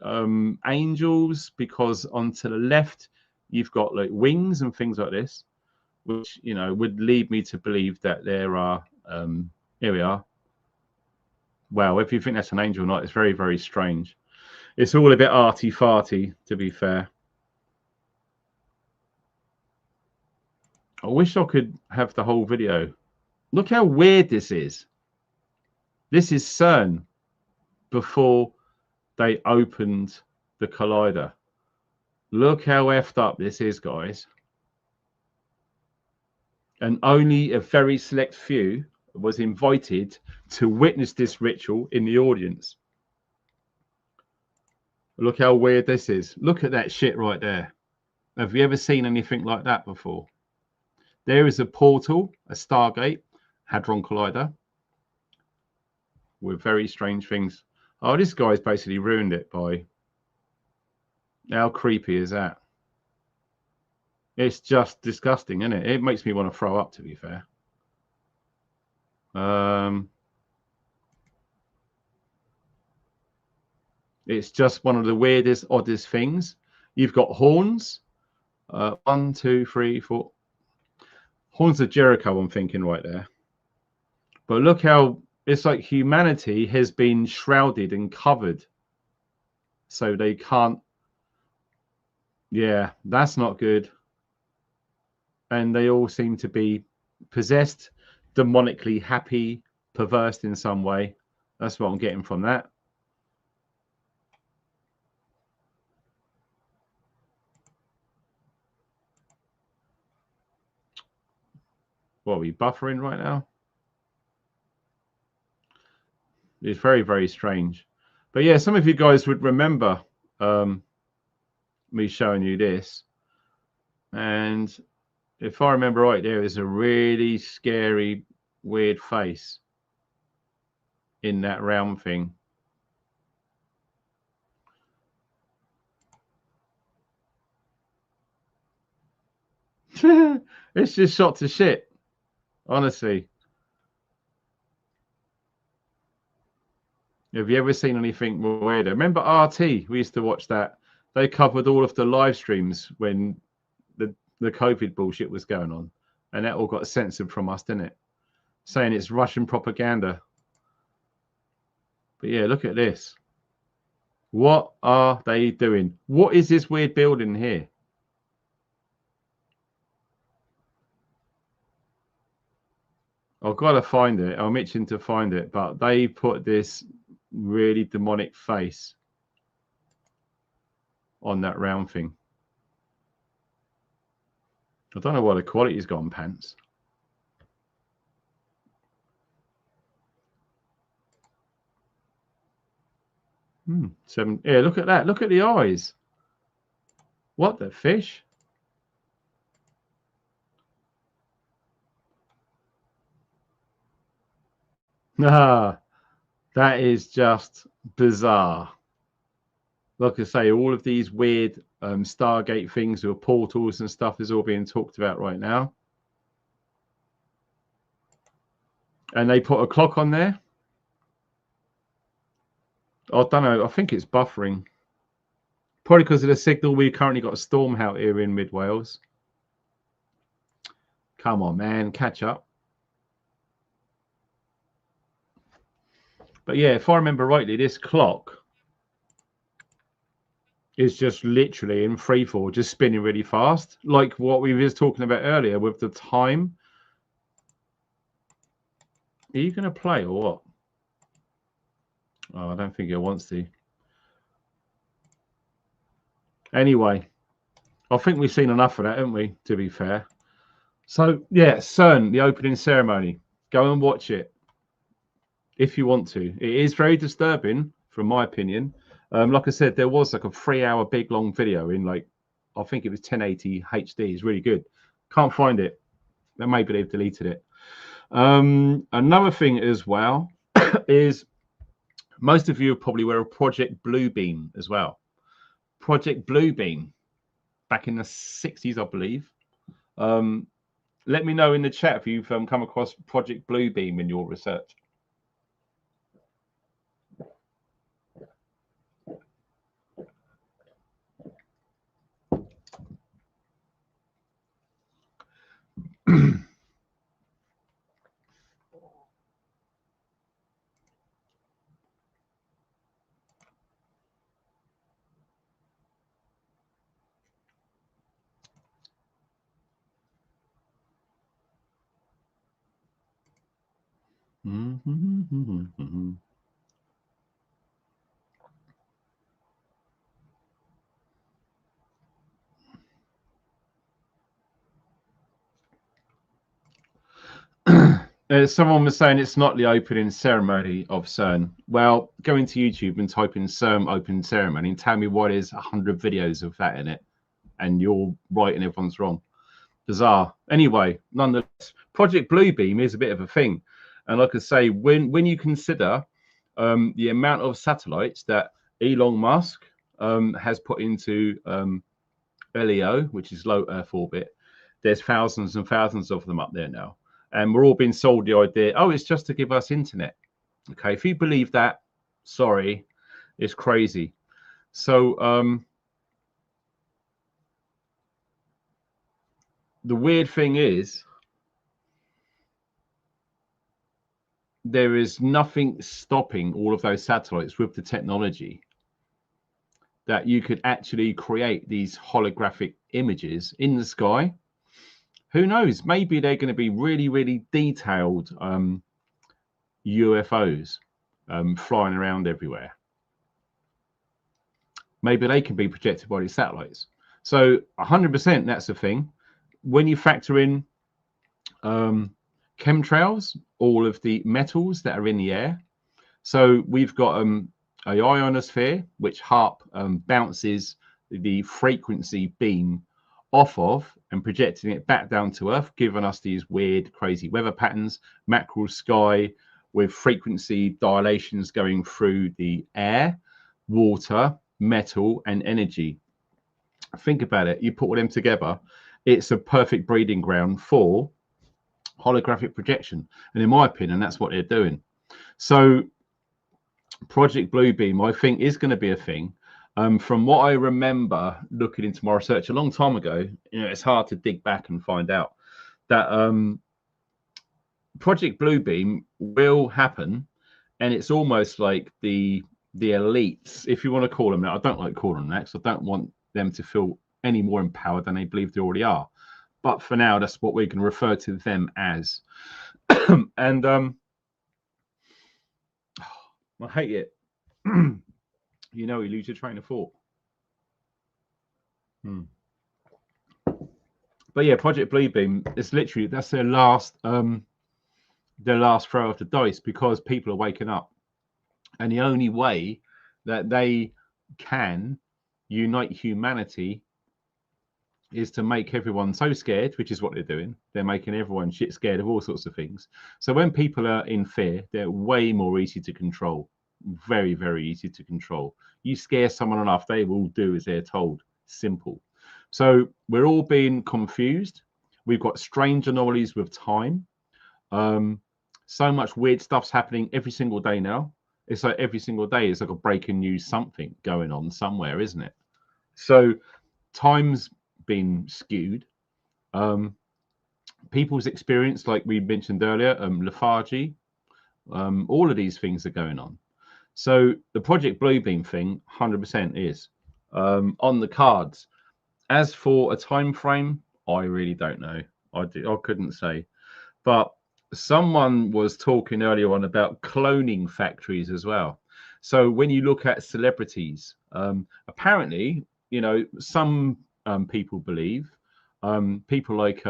A: angels, because onto the left, you've got like wings and things like this, which, you know, would lead me to believe that there are, here we are. Well, if you think that's an angel or not, it's very, very strange. It's all a bit arty-farty, to be fair. I wish I could have the whole video. Look how weird this is. This is CERN before they opened the collider. Look how effed up this is, guys. And only a very select few was invited to witness this ritual in the audience. Look how weird this is. Look at that shit right there. Have you ever seen anything like that before? There is a portal, a Stargate, Hadron Collider, with very strange things. Oh, this guy's basically ruined it by... How creepy is that? It's just disgusting, isn't it? It makes me want to throw up, to be fair. It's just one of the weirdest, oddest things. You've got horns. 1, 2, 3, 4. Horns of Jericho, I'm thinking right there. But look how it's like humanity has been shrouded and covered, so they can't. Yeah, that's not good. And they all seem to be possessed, demonically happy, perverse in some way. That's what I'm getting from that. What are we buffering right now? It's very, very strange. But yeah, some of you guys would remember me showing you this. And if I remember right, there is a really scary, weird face in that round thing. It's just shot to shit, honestly. Have you ever seen anything weirder? Remember RT? We used to watch that. They covered all of the live streams when the COVID bullshit was going on. And that all got censored from us, didn't it? Saying it's Russian propaganda. But yeah, look at this. What are they doing? What is this weird building here? I've got to find it. I'm itching to find it. But they put this really demonic face on that round thing. I don't know why the quality's gone pants. Seven. Yeah, look at that. Look at the eyes. What the fish? Ah, that is just bizarre. Like I say, all of these weird Stargate things or portals and stuff is all being talked about right now. And they put a clock on there. I don't know. I think it's buffering. Probably because of the signal. We currently got a storm out here in mid Wales. Come on, man. Catch up. But yeah, if I remember rightly, this clock is just literally in free fall, just spinning really fast. Like what we was talking about earlier with the time. Are you going to play or what? Oh, I don't think it wants to. Anyway, I think we've seen enough of that, haven't we, to be fair? So, yeah, CERN, the opening ceremony. Go and watch it if you want to. It is very disturbing, from my opinion. Like I said, there was like a 3-hour big long video in like, I think it was 1080 HD. It's really good. Can't find it. Maybe they've deleted it. Another thing as well is most of you are probably aware of Project Bluebeam as well. Project Bluebeam, back in the 60s, I believe. Let me know in the chat if you've come across Project Bluebeam in your research. Someone was saying it's not the opening ceremony of CERN. Well, go into YouTube and type in CERN opening ceremony and tell me why there's 100 videos of that in it, and you're right and everyone's wrong. Bizarre. Anyway, nonetheless, Project Bluebeam is a bit of a thing, and like I say, when you consider the amount of satellites that Elon Musk has put into LEO, which is low Earth orbit, there's thousands and thousands of them up there now. And we're all being sold the idea, oh, it's just to give us internet. Okay, if you believe that, sorry, it's crazy. So the weird thing is, there is nothing stopping all of those satellites with the technology that you could actually create these holographic images in the sky. Who knows? Maybe they're going to be really, really detailed UFOs flying around everywhere. Maybe they can be projected by these satellites. So 100% that's a thing. When you factor in chemtrails, all of the metals that are in the air. So we've got a ionosphere, which HAARP bounces the frequency beam off of and projecting it back down to Earth, giving us these weird, crazy weather patterns, mackerel sky with frequency dilations going through the air, water, metal, and energy. Think about it. You put all them together, it's a perfect breeding ground for holographic projection. And in my opinion, that's what they're doing. So Project Bluebeam, I think, is going to be a thing. From what I remember looking into my research a long time ago, you know, it's hard to dig back and find out. that Project Bluebeam will happen, and it's almost like the elites, if you want to call them that. I don't like calling them that, because I don't want them to feel any more empowered than they believe they already are. But for now, that's what we can refer to them as. And I hate it. You know, you lose your train of thought. But yeah, Project Bluebeam is literally, that's their last throw of the dice, because people are waking up, and the only way that they can unite humanity is to make everyone so scared, which is what they're doing. They're making everyone shit scared of all sorts of things. So when people are in fear, they're way more easy to control. Very, very easy to control. You scare someone enough, they will do as they're told. Simple. So we're all being confused. We've got strange anomalies with time. So much weird stuff's happening every single day now. It's like every single day it's like a breaking news, something going on somewhere, isn't it? So time's been skewed. People's experience, like we mentioned earlier, lethargy, all of these things are going on. So the Project Bluebeam thing 100% is on the cards. As for a time frame, I really don't know. I couldn't say. But someone was talking earlier on about cloning factories as well. So when you look at celebrities, apparently, you know, some people believe, people like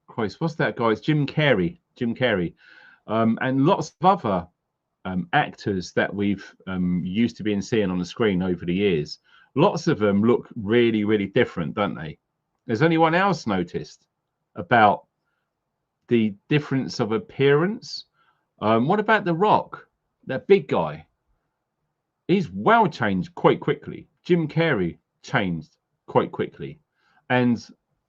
A: Christ, what's that guy? It's Jim Carrey, and lots of other actors that we've used to be seeing on the screen over the years. Lots of them look really, really different, don't they? Has anyone else noticed about the difference of appearance? What about The Rock, that big guy? He's well changed quite quickly. Jim Carrey changed quite quickly. And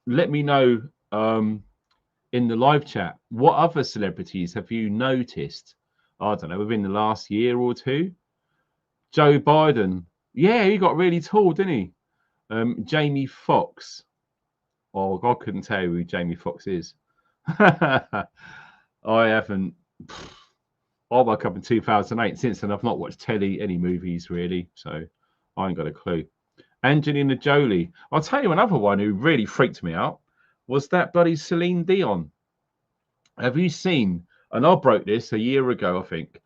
A: let me know in the live chat, what other celebrities have you noticed? I don't know, within the last year or two? Joe Biden, yeah, he got really tall, didn't he? Jamie Foxx. Oh, God, couldn't tell you who Jamie Foxx is. I haven't. I woke up in 2008. Since then, I've not watched any movies really, so I ain't got a clue. Angelina Jolie. I'll tell you another one who really freaked me out was that bloody Celine Dion. Have you seen? And I broke this a year ago, I think.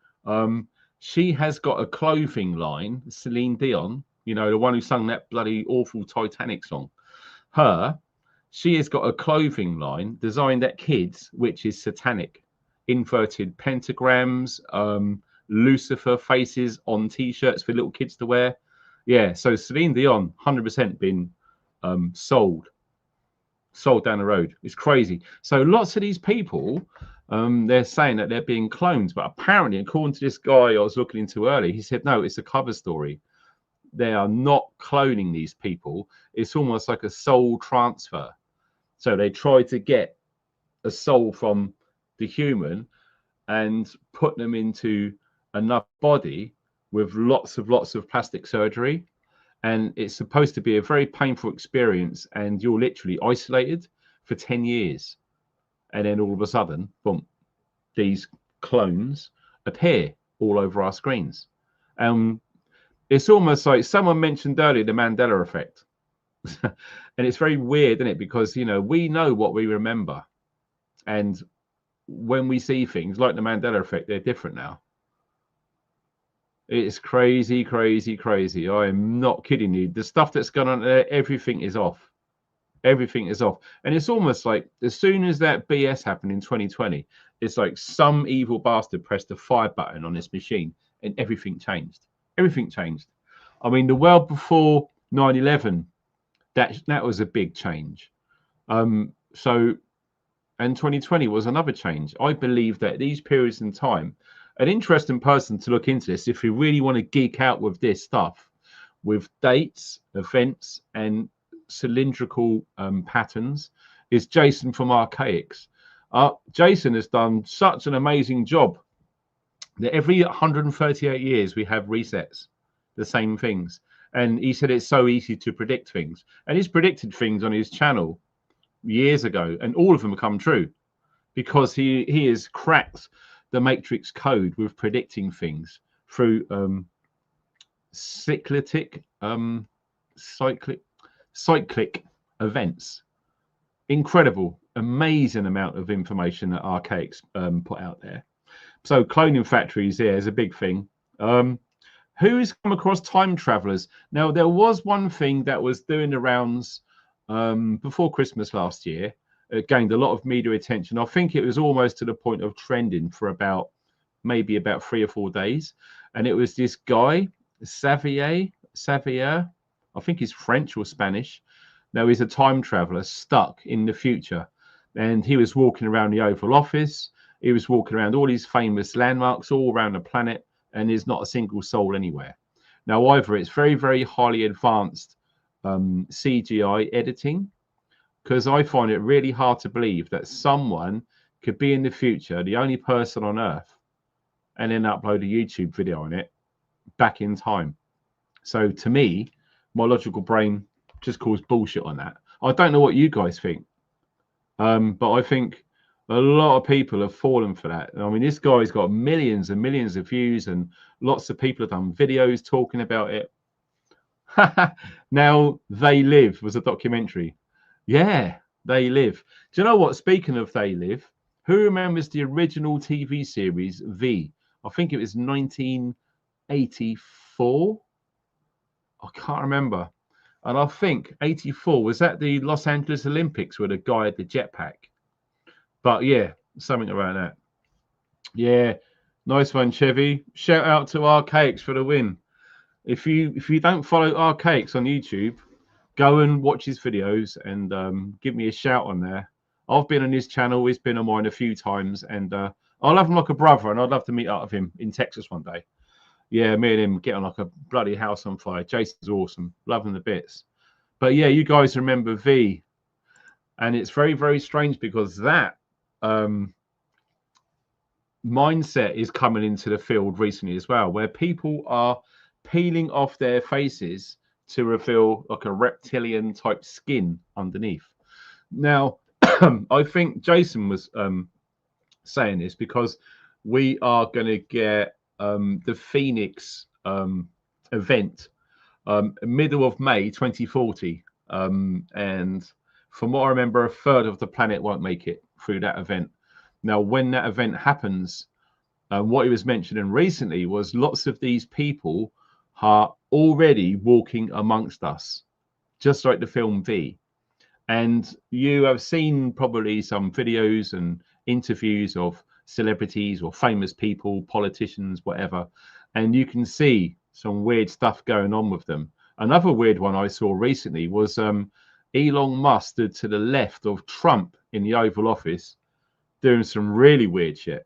A: She has got a clothing line, Celine Dion. You know, the one who sung that bloody awful Titanic song. She has got a clothing line designed at kids, which is satanic. Inverted pentagrams, Lucifer faces on T-shirts for little kids to wear. Yeah, so Celine Dion, 100% been sold down the road. It's crazy. So lots of these people, they're saying that they're being cloned, but apparently, according to this guy I was looking into earlier, he said, no, it's a cover story. They are not cloning these people. It's almost like a soul transfer. So they try to get a soul from the human and put them into another body with lots of plastic surgery. And it's supposed to be a very painful experience, and you're literally isolated for 10 years. And then all of a sudden, boom, these clones appear all over our screens. It's almost like someone mentioned earlier the Mandela effect. And it's very weird, isn't it? Because, you know, we know what we remember. And when we see things like the Mandela effect, they're different now. It's crazy, crazy, crazy. I am not kidding you. The stuff that's going on there, everything is off. Everything is off. And it's almost like as soon as that BS happened in 2020, it's like some evil bastard pressed the fire button on this machine and everything changed. Everything changed. I mean, the world before 9/11, that was a big change. And 2020 was another change. I believe that these periods in time, an interesting person to look into this, if you really want to geek out with this stuff, with dates, events, and cylindrical patterns, is Jason from Archaics. Jason has done such an amazing job that every 138 years we have resets, the same things. And he said it's so easy to predict things. And he's predicted things on his channel years ago, and all of them have come true because he has cracked the matrix code with predicting things through cyclic events. Incredible, amazing amount of information that Archaics put out there. So cloning factories, yeah, is a big thing. Who's come across time travelers? Now, there was one thing that was doing the rounds before Christmas last year. It gained a lot of media attention. I think it was almost to the point of trending for maybe about 3 or 4 days. And it was this guy, Xavier, I think he's French or Spanish. Now, he's a time traveler stuck in the future. And he was walking around the Oval Office. He was walking around all these famous landmarks all around the planet. And there's not a single soul anywhere. Now, either it's very, very highly advanced CGI editing, because I find it really hard to believe that someone could be in the future, the only person on Earth, and then upload a YouTube video on it back in time. So to me, my logical brain just calls bullshit on that. I don't know what you guys think, but I think a lot of people have fallen for that. I mean, this guy's got millions and millions of views, and lots of people have done videos talking about it. Now, They Live was a documentary. Yeah, They Live. Do you know what? Speaking of They Live, who remembers the original TV series V? I think it was 1984. I can't remember. And I think 84 was at the Los Angeles Olympics where the guy had the jetpack. But yeah, something around that. Yeah, nice one, Chevy. Shout out to Archaics for the win. If you don't follow Archaics on YouTube, go and watch his videos and give me a shout on there. I've been on his channel. He's been on mine a few times, and I love him like a brother, and I'd love to meet up with him in Texas one day. Yeah, me and him get on like a bloody house on fire. Jason's awesome. Love him to bits. But yeah, you guys remember V. And it's very, very strange because that mindset is coming into the field recently as well, where people are peeling off their faces to reveal like a reptilian type skin underneath. Now, I think Jason was saying this because we are going to get the Phoenix event middle of May 2040. And from what I remember, a third of the planet won't make it through that event. Now, when that event happens, what he was mentioning recently was lots of these people are already walking amongst us, just like the film V. And you have seen probably some videos and interviews of celebrities or famous people, politicians, whatever, and you can see some weird stuff going on with them. Another weird one I saw recently was Elon Musk stood to the left of Trump in the Oval Office doing some really weird shit.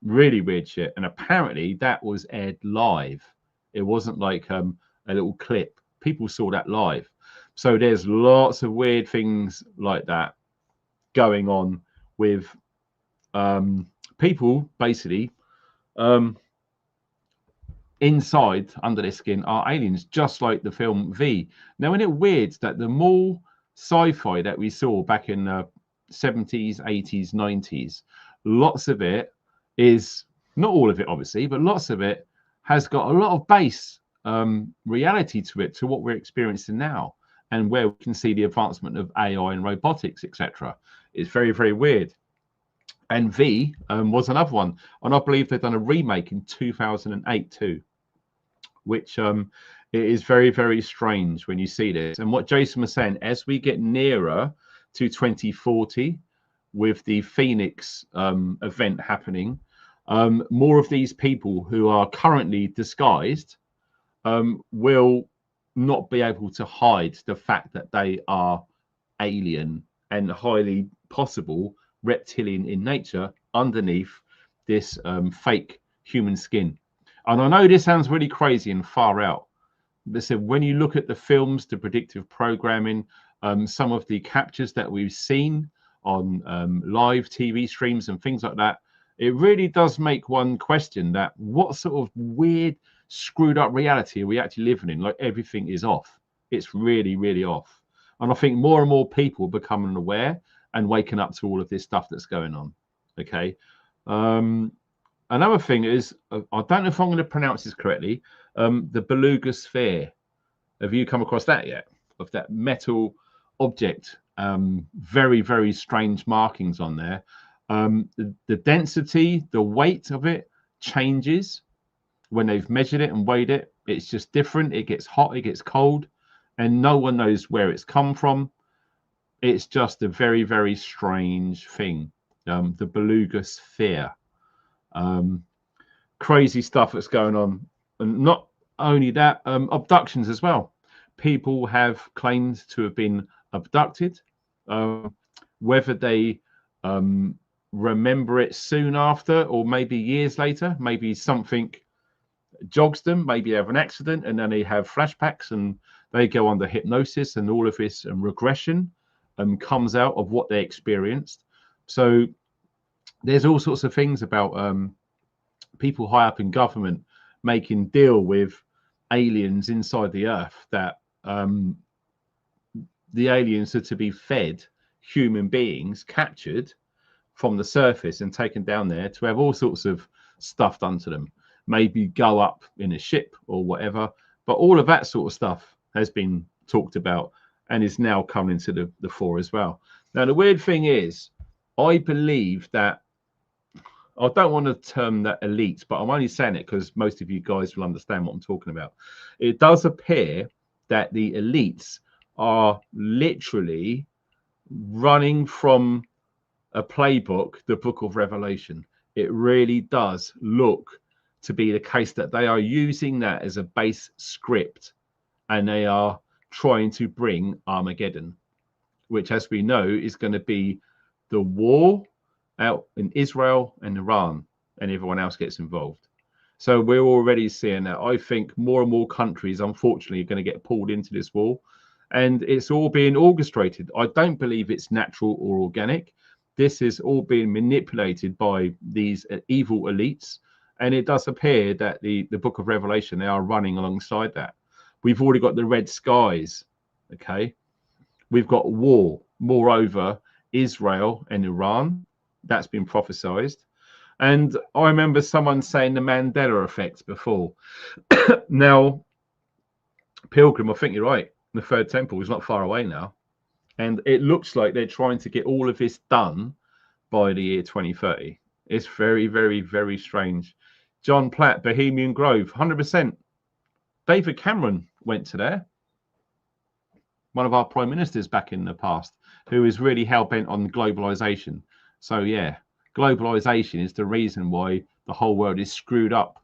A: And apparently that was aired live. It wasn't like a little clip. People saw that live. So there's lots of weird things like that going on with people basically inside, under their skin, are aliens, just like the film V. Now, isn't it weird that the more sci-fi that we saw back in the 70s, 80s, 90s, lots of it is, not all of it obviously, but lots of it has got a lot of base reality to it, to what we're experiencing now, and where we can see the advancement of AI and robotics, etc. It's very, very weird. And V was another one, and I believe they've done a remake in 2008 too, which it is very, very strange when you see this. And what Jason was saying, as we get nearer to 2040 with the Phoenix event happening, more of these people who are currently disguised will not be able to hide the fact that they are alien and highly possible reptilian in nature underneath this fake human skin. And I know this sounds really crazy and far out, but so when you look at the films, the predictive programming, some of the captures that we've seen on live TV streams and things like that, it really does make one question that what sort of weird, screwed up reality are we actually living in? Like everything is off. It's really, really off. And I think more and more people are becoming aware, and waking up to all of this stuff that's going on. Okay. Another thing is, I don't know if I'm going to pronounce this correctly, the beluga sphere. Have you come across that yet? Of that metal object, very, very strange markings on there. The density, the weight of it changes when they've measured it and weighed it. It's just different. It gets hot, it gets cold, and no one knows where it's come from. It's just a very, very strange thing. The beluga sphere. Crazy stuff that's going on. And not only that, abductions as well. People have claimed to have been abducted. Whether they remember it soon after or maybe years later, maybe something jogs them, maybe they have an accident and then they have flashbacks and they go under hypnosis, and all of this regression comes out of what they experienced. So there's all sorts of things about people high up in government making deal with aliens inside the earth, that the aliens are to be fed human beings captured from the surface and taken down there to have all sorts of stuff done to them, maybe go up in a ship or whatever. But all of that sort of stuff has been talked about and is now coming to the fore as well. Now, the weird thing is, I believe that, I don't want to term that elites, but I'm only saying it because most of you guys will understand what I'm talking about. It does appear that the elites are literally running from a playbook, the Book of Revelation. It really does look to be the case that they are using that as a base script, and they are trying to bring Armageddon, which, as we know, is going to be the war out in Israel and Iran, and everyone else gets involved. So we're already seeing that. I think more and more countries, unfortunately, are going to get pulled into this war, and it's all being orchestrated. I don't believe it's natural or organic. This is all being manipulated by these evil elites, and it does appear that the Book of Revelation, they are running alongside that. We've already got the red skies, okay? We've got war. Moreover, Israel and Iran, that's been prophesized. And I remember someone saying the Mandela effect before. Now, Pilgrim, I think you're right. The third temple is not far away now. And it looks like they're trying to get all of this done by the year 2030. It's very, very, very strange. John Platt, Bohemian Grove, 100%. David Cameron went to there. One of our prime ministers back in the past, who is really hell-bent on globalization. So, yeah, globalization is the reason why the whole world is screwed up.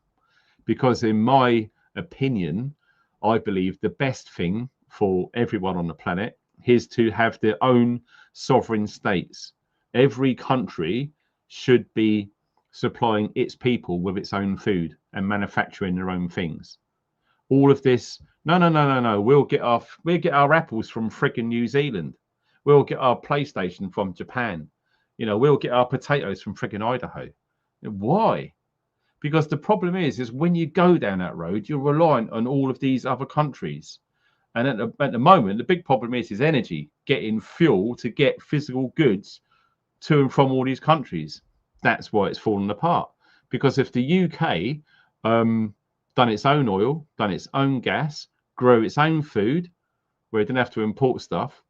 A: Because in my opinion, I believe the best thing for everyone on the planet is to have their own sovereign states. Every country should be supplying its people with its own food and manufacturing their own things. All of this, no. We'll get our apples from friggin' New Zealand. We'll get our PlayStation from Japan. You know, we'll get our potatoes from friggin' Idaho. Why? Because the problem is when you go down that road, you're reliant on all of these other countries. And at the moment, the big problem is energy, getting fuel to get physical goods to and from all these countries. That's why it's fallen apart. Because if the UK done its own oil, done its own gas, grow its own food, where it didn't have to import stuff,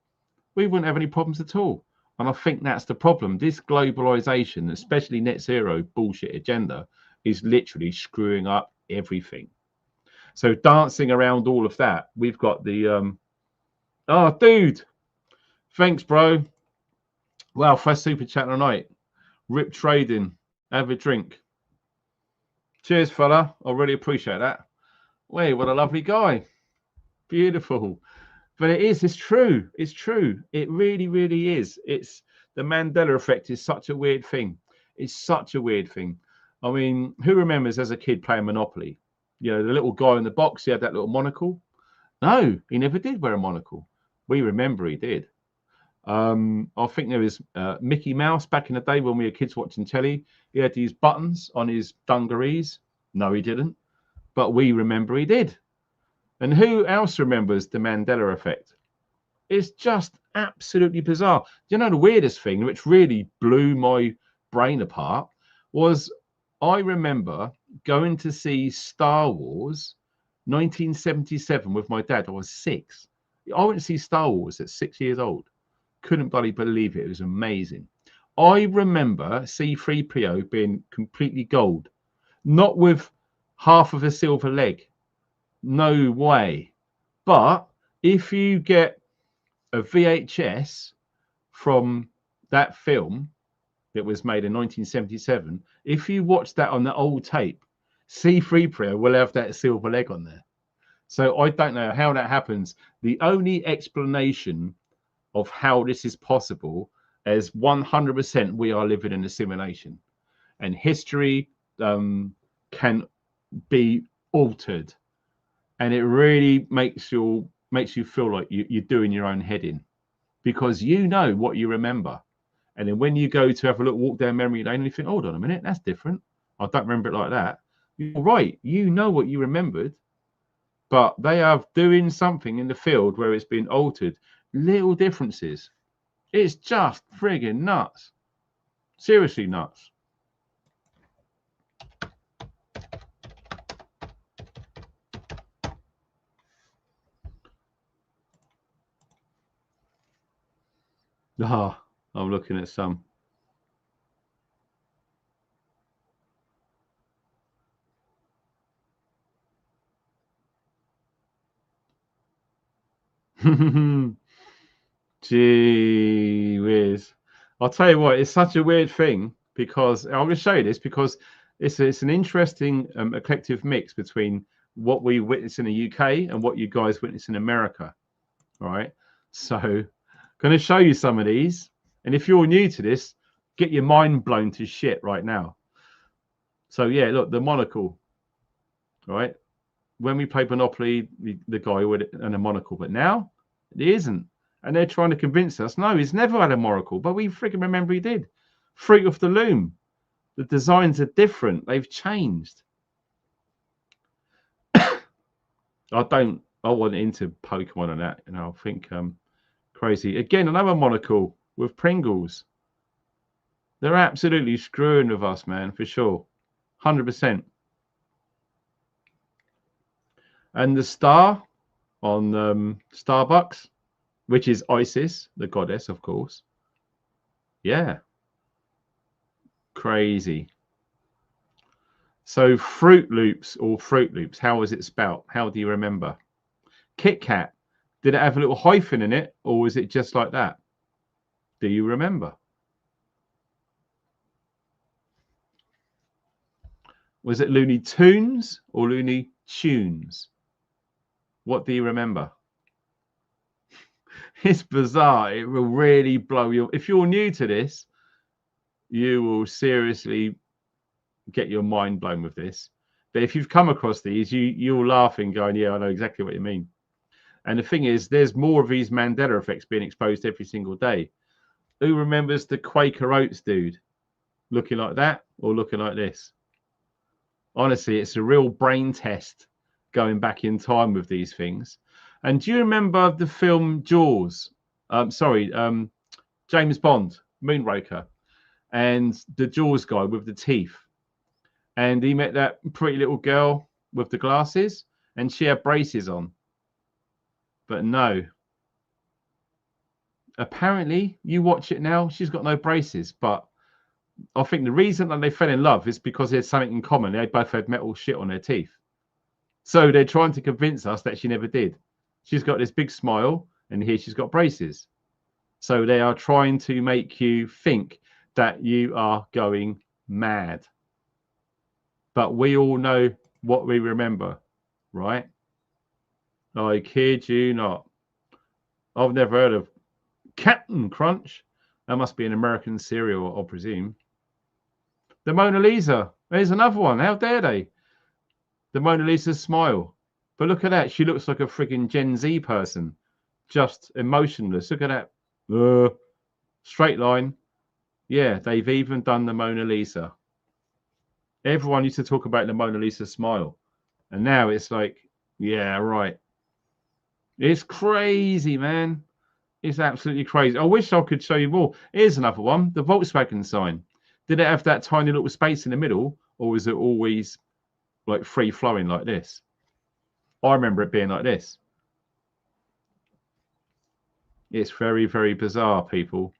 A: we wouldn't have any problems at all. And I think that's the problem. This globalization, especially net zero bullshit agenda, is literally screwing up everything. So dancing around all of that, we've got the oh, dude, thanks, bro. Wow, first super chat tonight. Rip trading, have a drink. Cheers, fella. I really appreciate that. Wait, what a lovely guy. Beautiful. But it's true. It's true. It really, really is. It's the Mandela effect is such a weird thing. It's such a weird thing. I mean, who remembers as a kid playing Monopoly? You know, the little guy in the box, he had that little monocle. No, he never did wear a monocle. We remember he did. I think there was Mickey Mouse back in the day when we were kids watching telly. He had these buttons on his dungarees. No, he didn't. But we remember he did. And who else remembers the Mandela effect? It's just absolutely bizarre. You know, the weirdest thing, which really blew my brain apart, was I remember going to see Star Wars 1977 with my dad. I was 6. I went to see Star Wars at 6 years old. Couldn't bloody believe it. It was amazing. I remember C-3PO being completely gold, not with half of a silver leg. No way. But if you get a VHS from that film that was made in 1977, if you watch that on the old tape, C-3PO will have that silver leg on there. So I don't know how that happens. The only explanation of how this is possible is 100% we are living in a simulation, and history can be altered, and it really makes you feel like you're doing your own head in, because you know what you remember. And then when you go to have a little walk down memory lane and you think, hold on a minute, that's different. I don't remember it like that. You're right. You know what you remembered, but they are doing something in the field where it's been altered. Little differences. It's just friggin' nuts. Seriously nuts. Ah, I'm looking at some. Gee whiz. I'll tell you what, it's such a weird thing, because I'm going to show you this, because it's an interesting eclectic mix between what we witness in the UK and what you guys witness in America. All right. So I'm going to show you some of these. And if you're new to this, get your mind blown to shit right now. So yeah, look, the monocle. All right. When we played Monopoly, the guy with it and a monocle, but now it isn't. And they're trying to convince us, no, he's never had a monocle, but we freaking remember he did. Fruit of the Loom. The designs are different. They've changed. I wasn't into Pokemon and that, you know. I think crazy. Again, another monocle with Pringles. They're absolutely screwing with us, man, for sure. 100%. And the star on Starbucks, which is Isis, the goddess, of course. Yeah. Crazy. So Fruit Loops or Fruit Loops, how was it spelt? How do you remember? Kit Kat, did it have a little hyphen in it, or was it just like that? Do you remember? Was it Looney Tunes or Looney Tunes? What do you remember? It's bizarre. It will really blow you. If you're new to this, you will seriously get your mind blown with this. But if you've come across these, you're laughing, going, yeah, I know exactly what you mean. And the thing is, there's more of these Mandela effects being exposed every single day. Who remembers the Quaker Oats dude looking like that or looking like this? Honestly, it's a real brain test going back in time with these things. And do you remember the film Jaws? James Bond, Moonraker, and the Jaws guy with the teeth. And he met that pretty little girl with the glasses, and she had braces on. But no. Apparently, you watch it now, she's got no braces. But I think the reason that they fell in love is because they had something in common. They both had metal shit on their teeth. So they're trying to convince us that she never did. She's got this big smile, and here she's got braces. So they are trying to make you think that you are going mad. But we all know what we remember, right? I kid you not. I've never heard of Captain Crunch. That must be an American cereal, I presume. The Mona Lisa. There's another one. How dare they? The Mona Lisa's smile. But look at that. She looks like a frigging Gen Z person. Just emotionless. Look at that. Straight line. Yeah, they've even done the Mona Lisa. Everyone used to talk about the Mona Lisa smile. And now it's like, yeah, right. It's crazy, man. It's absolutely crazy. I wish I could show you more. Here's another one, the Volkswagen sign. Did it have that tiny little space in the middle, or was it always like free flowing like this? I remember it being like this. It's very, very bizarre, people.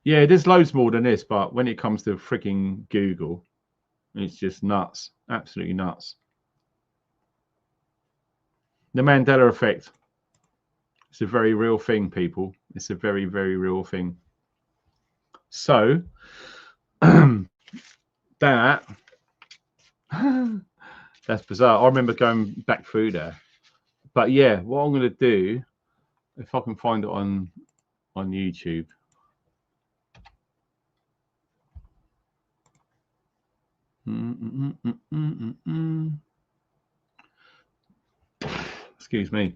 A: Yeah, there's loads more than this, but when it comes to freaking Google, it's just nuts. Absolutely nuts. The Mandela effect. It's a very real thing, people. It's a very, very real thing. So, that's bizarre. I remember going back through there. But yeah, what I'm going to do, if I can find it on YouTube. Excuse me.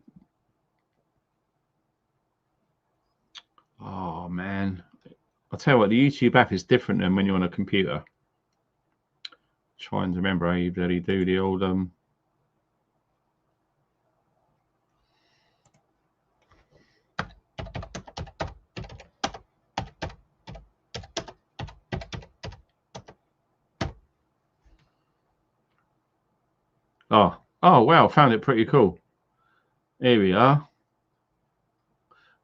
A: Oh man, I'll tell you what, the YouTube app is different than when you're on a computer. Trying to remember how you bloody do the old Oh wow, found it pretty cool. Here we are.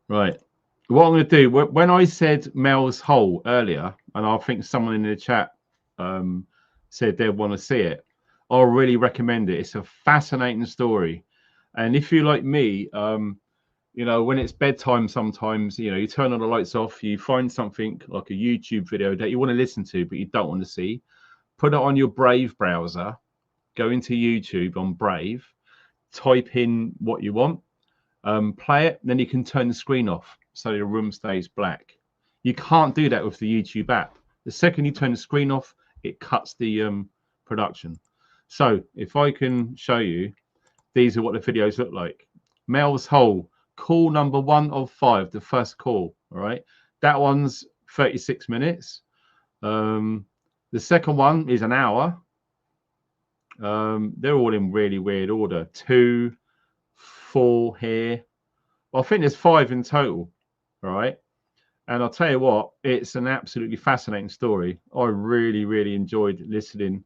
A: Right. What I'm going to do, when I said Mel's Hole earlier, and I think someone in the chat said they want to see it, I really recommend it. It's a fascinating story. And if you like me, you know, when it's bedtime, sometimes, you know, you turn all the lights off, you find something like a YouTube video that you want to listen to, but you don't want to see, put it on your Brave browser, go into YouTube on Brave, type in what you want, play it, then you can turn the screen off so the room stays black. You can't do that with the YouTube app. The second you turn the screen off, it cuts the production. So if I can show you, these are what the videos look like. Mel's Hole, call number 1 of 5, the first call. All right, that one's 36 minutes. The second one is an hour. They're all in really weird order. 2, 4 here. Well, I think there's 5 in total. All right. And I'll tell you what, it's an absolutely fascinating story. I really, really enjoyed listening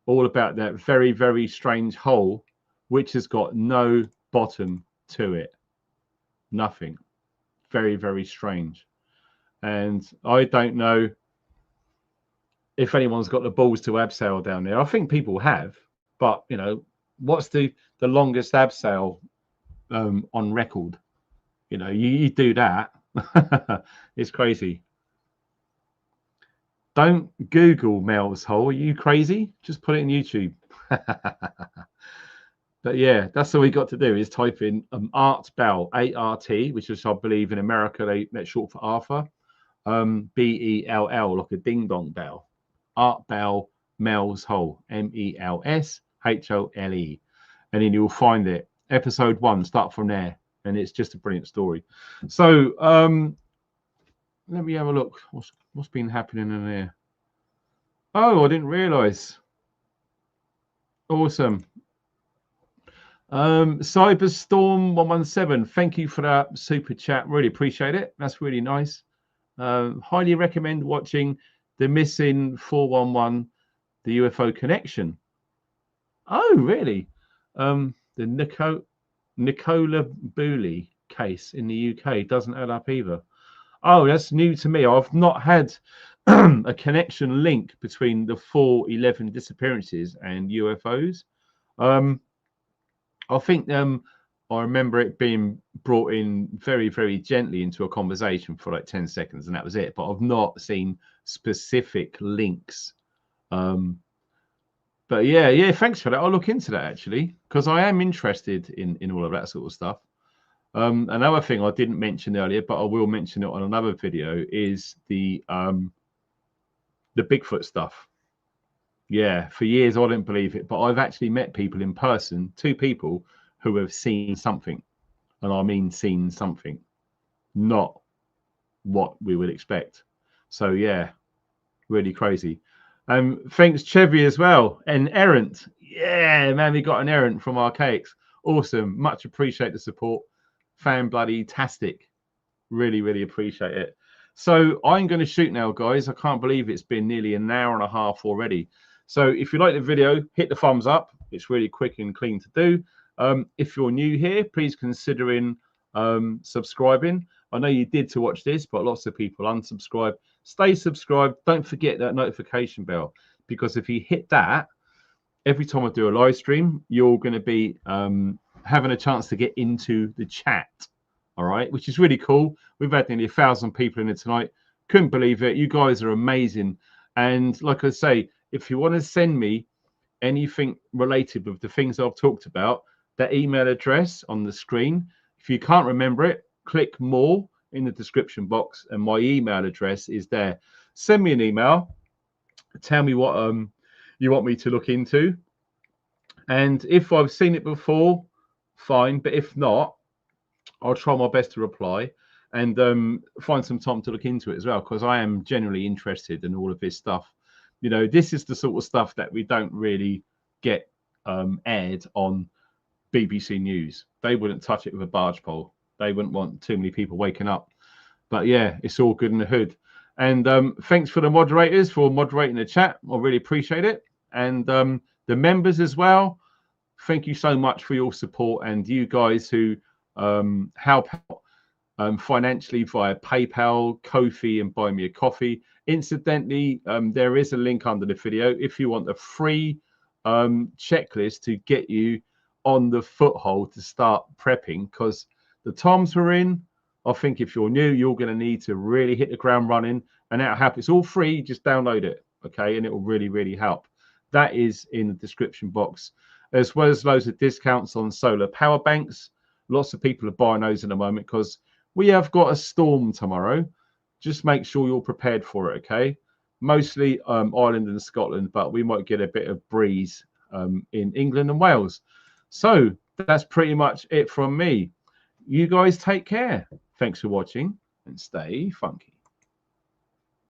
A: all about that very, very strange hole, which has got no bottom to it. Nothing. Very, very strange. And I don't know if anyone's got the balls to abseil down there. I think people have, but you know, what's the longest abseil on record? You know, you do that. It's crazy. Don't Google Mel's Hole. Are you crazy? Just put it in YouTube. But yeah, that's all we got to do is type in Art Bell, A-R-T, which is, I believe, in America that's short for Arthur. B-E-L-L, like a ding dong bell. Art Bell, Mel's Hole, M-E-L-S-H-O-L-E, and then you'll find it. Episode 1, start from there, and it's just a brilliant story. So let me have a look. What's been happening in there? Oh, I didn't realize. Awesome. Cyberstorm 117, thank you for that super chat. Really appreciate it. That's really nice. Highly recommend watching The Missing 411, the UFO Connection. Oh, really? The Nicola Booley case in the UK doesn't add up either. Oh, that's new to me. I've not had a connection link between the 411 disappearances and UFOs. I think I remember it being brought in very, very gently into a conversation for like 10 seconds, and that was it. But I've not seen specific links. But yeah, thanks for that. I'll look into that actually, because I am interested in all of that sort of stuff. Another thing I didn't mention earlier, but I will mention it on another video, is the Bigfoot stuff. Yeah, for years I didn't believe it, but I've actually met people in person, 2 people who have seen something, and I mean seen something, not what we would expect. So yeah, really crazy. Thanks Chevy as well, and Errant. Yeah, man, we got an Errant from Archaics. Awesome, much appreciate the support. fan-bloody-tastic. Really, really appreciate it. So I'm going to shoot now, guys. I can't believe it's been nearly an hour and a half already. So if you like the video, hit the thumbs up. It's really quick and clean to do. If you're new here, please consider subscribing. I know you did to watch this, but lots of people unsubscribe. Stay subscribed. Don't forget that notification bell, because if you hit that, every time I do a live stream, you're going to be having a chance to get into the chat. All right, which is really cool. We've had nearly 1,000 people in it tonight. Couldn't believe it. You guys are amazing. And like I say, if you want to send me anything related with the things I've talked about, that email address on the screen. If you can't remember it, click more in the description box, and my email address is there. Send me an email. Tell me what you want me to look into. And if I've seen it before, fine. But if not, I'll try my best to reply and find some time to look into it as well, because I am genuinely interested in all of this stuff. You know, this is the sort of stuff that we don't really get aired on BBC News. They wouldn't touch it with a barge pole. They wouldn't want too many people waking up. But yeah, it's all good in the hood. And thanks for the moderators for moderating the chat. I really appreciate it. And the members as well. Thank you so much for your support, and you guys who help out financially via PayPal, Ko-fi, and Buy Me a Coffee. Incidentally, there is a link under the video if you want a free checklist to get you on the foothold to start prepping, because the times we're in, I think if you're new, you're going to need to really hit the ground running, and that'll help. It's all free. Just download it, okay? And it will really, really help. That is in the description box, as well as loads of discounts on solar power banks. Lots of people are buying those in the moment because we have got a storm tomorrow. Just make sure you're prepared for it, okay? Mostly Ireland and Scotland, but we might get a bit of breeze in England and Wales. So that's pretty much it from me. You guys take care. Thanks for watching, and stay funky.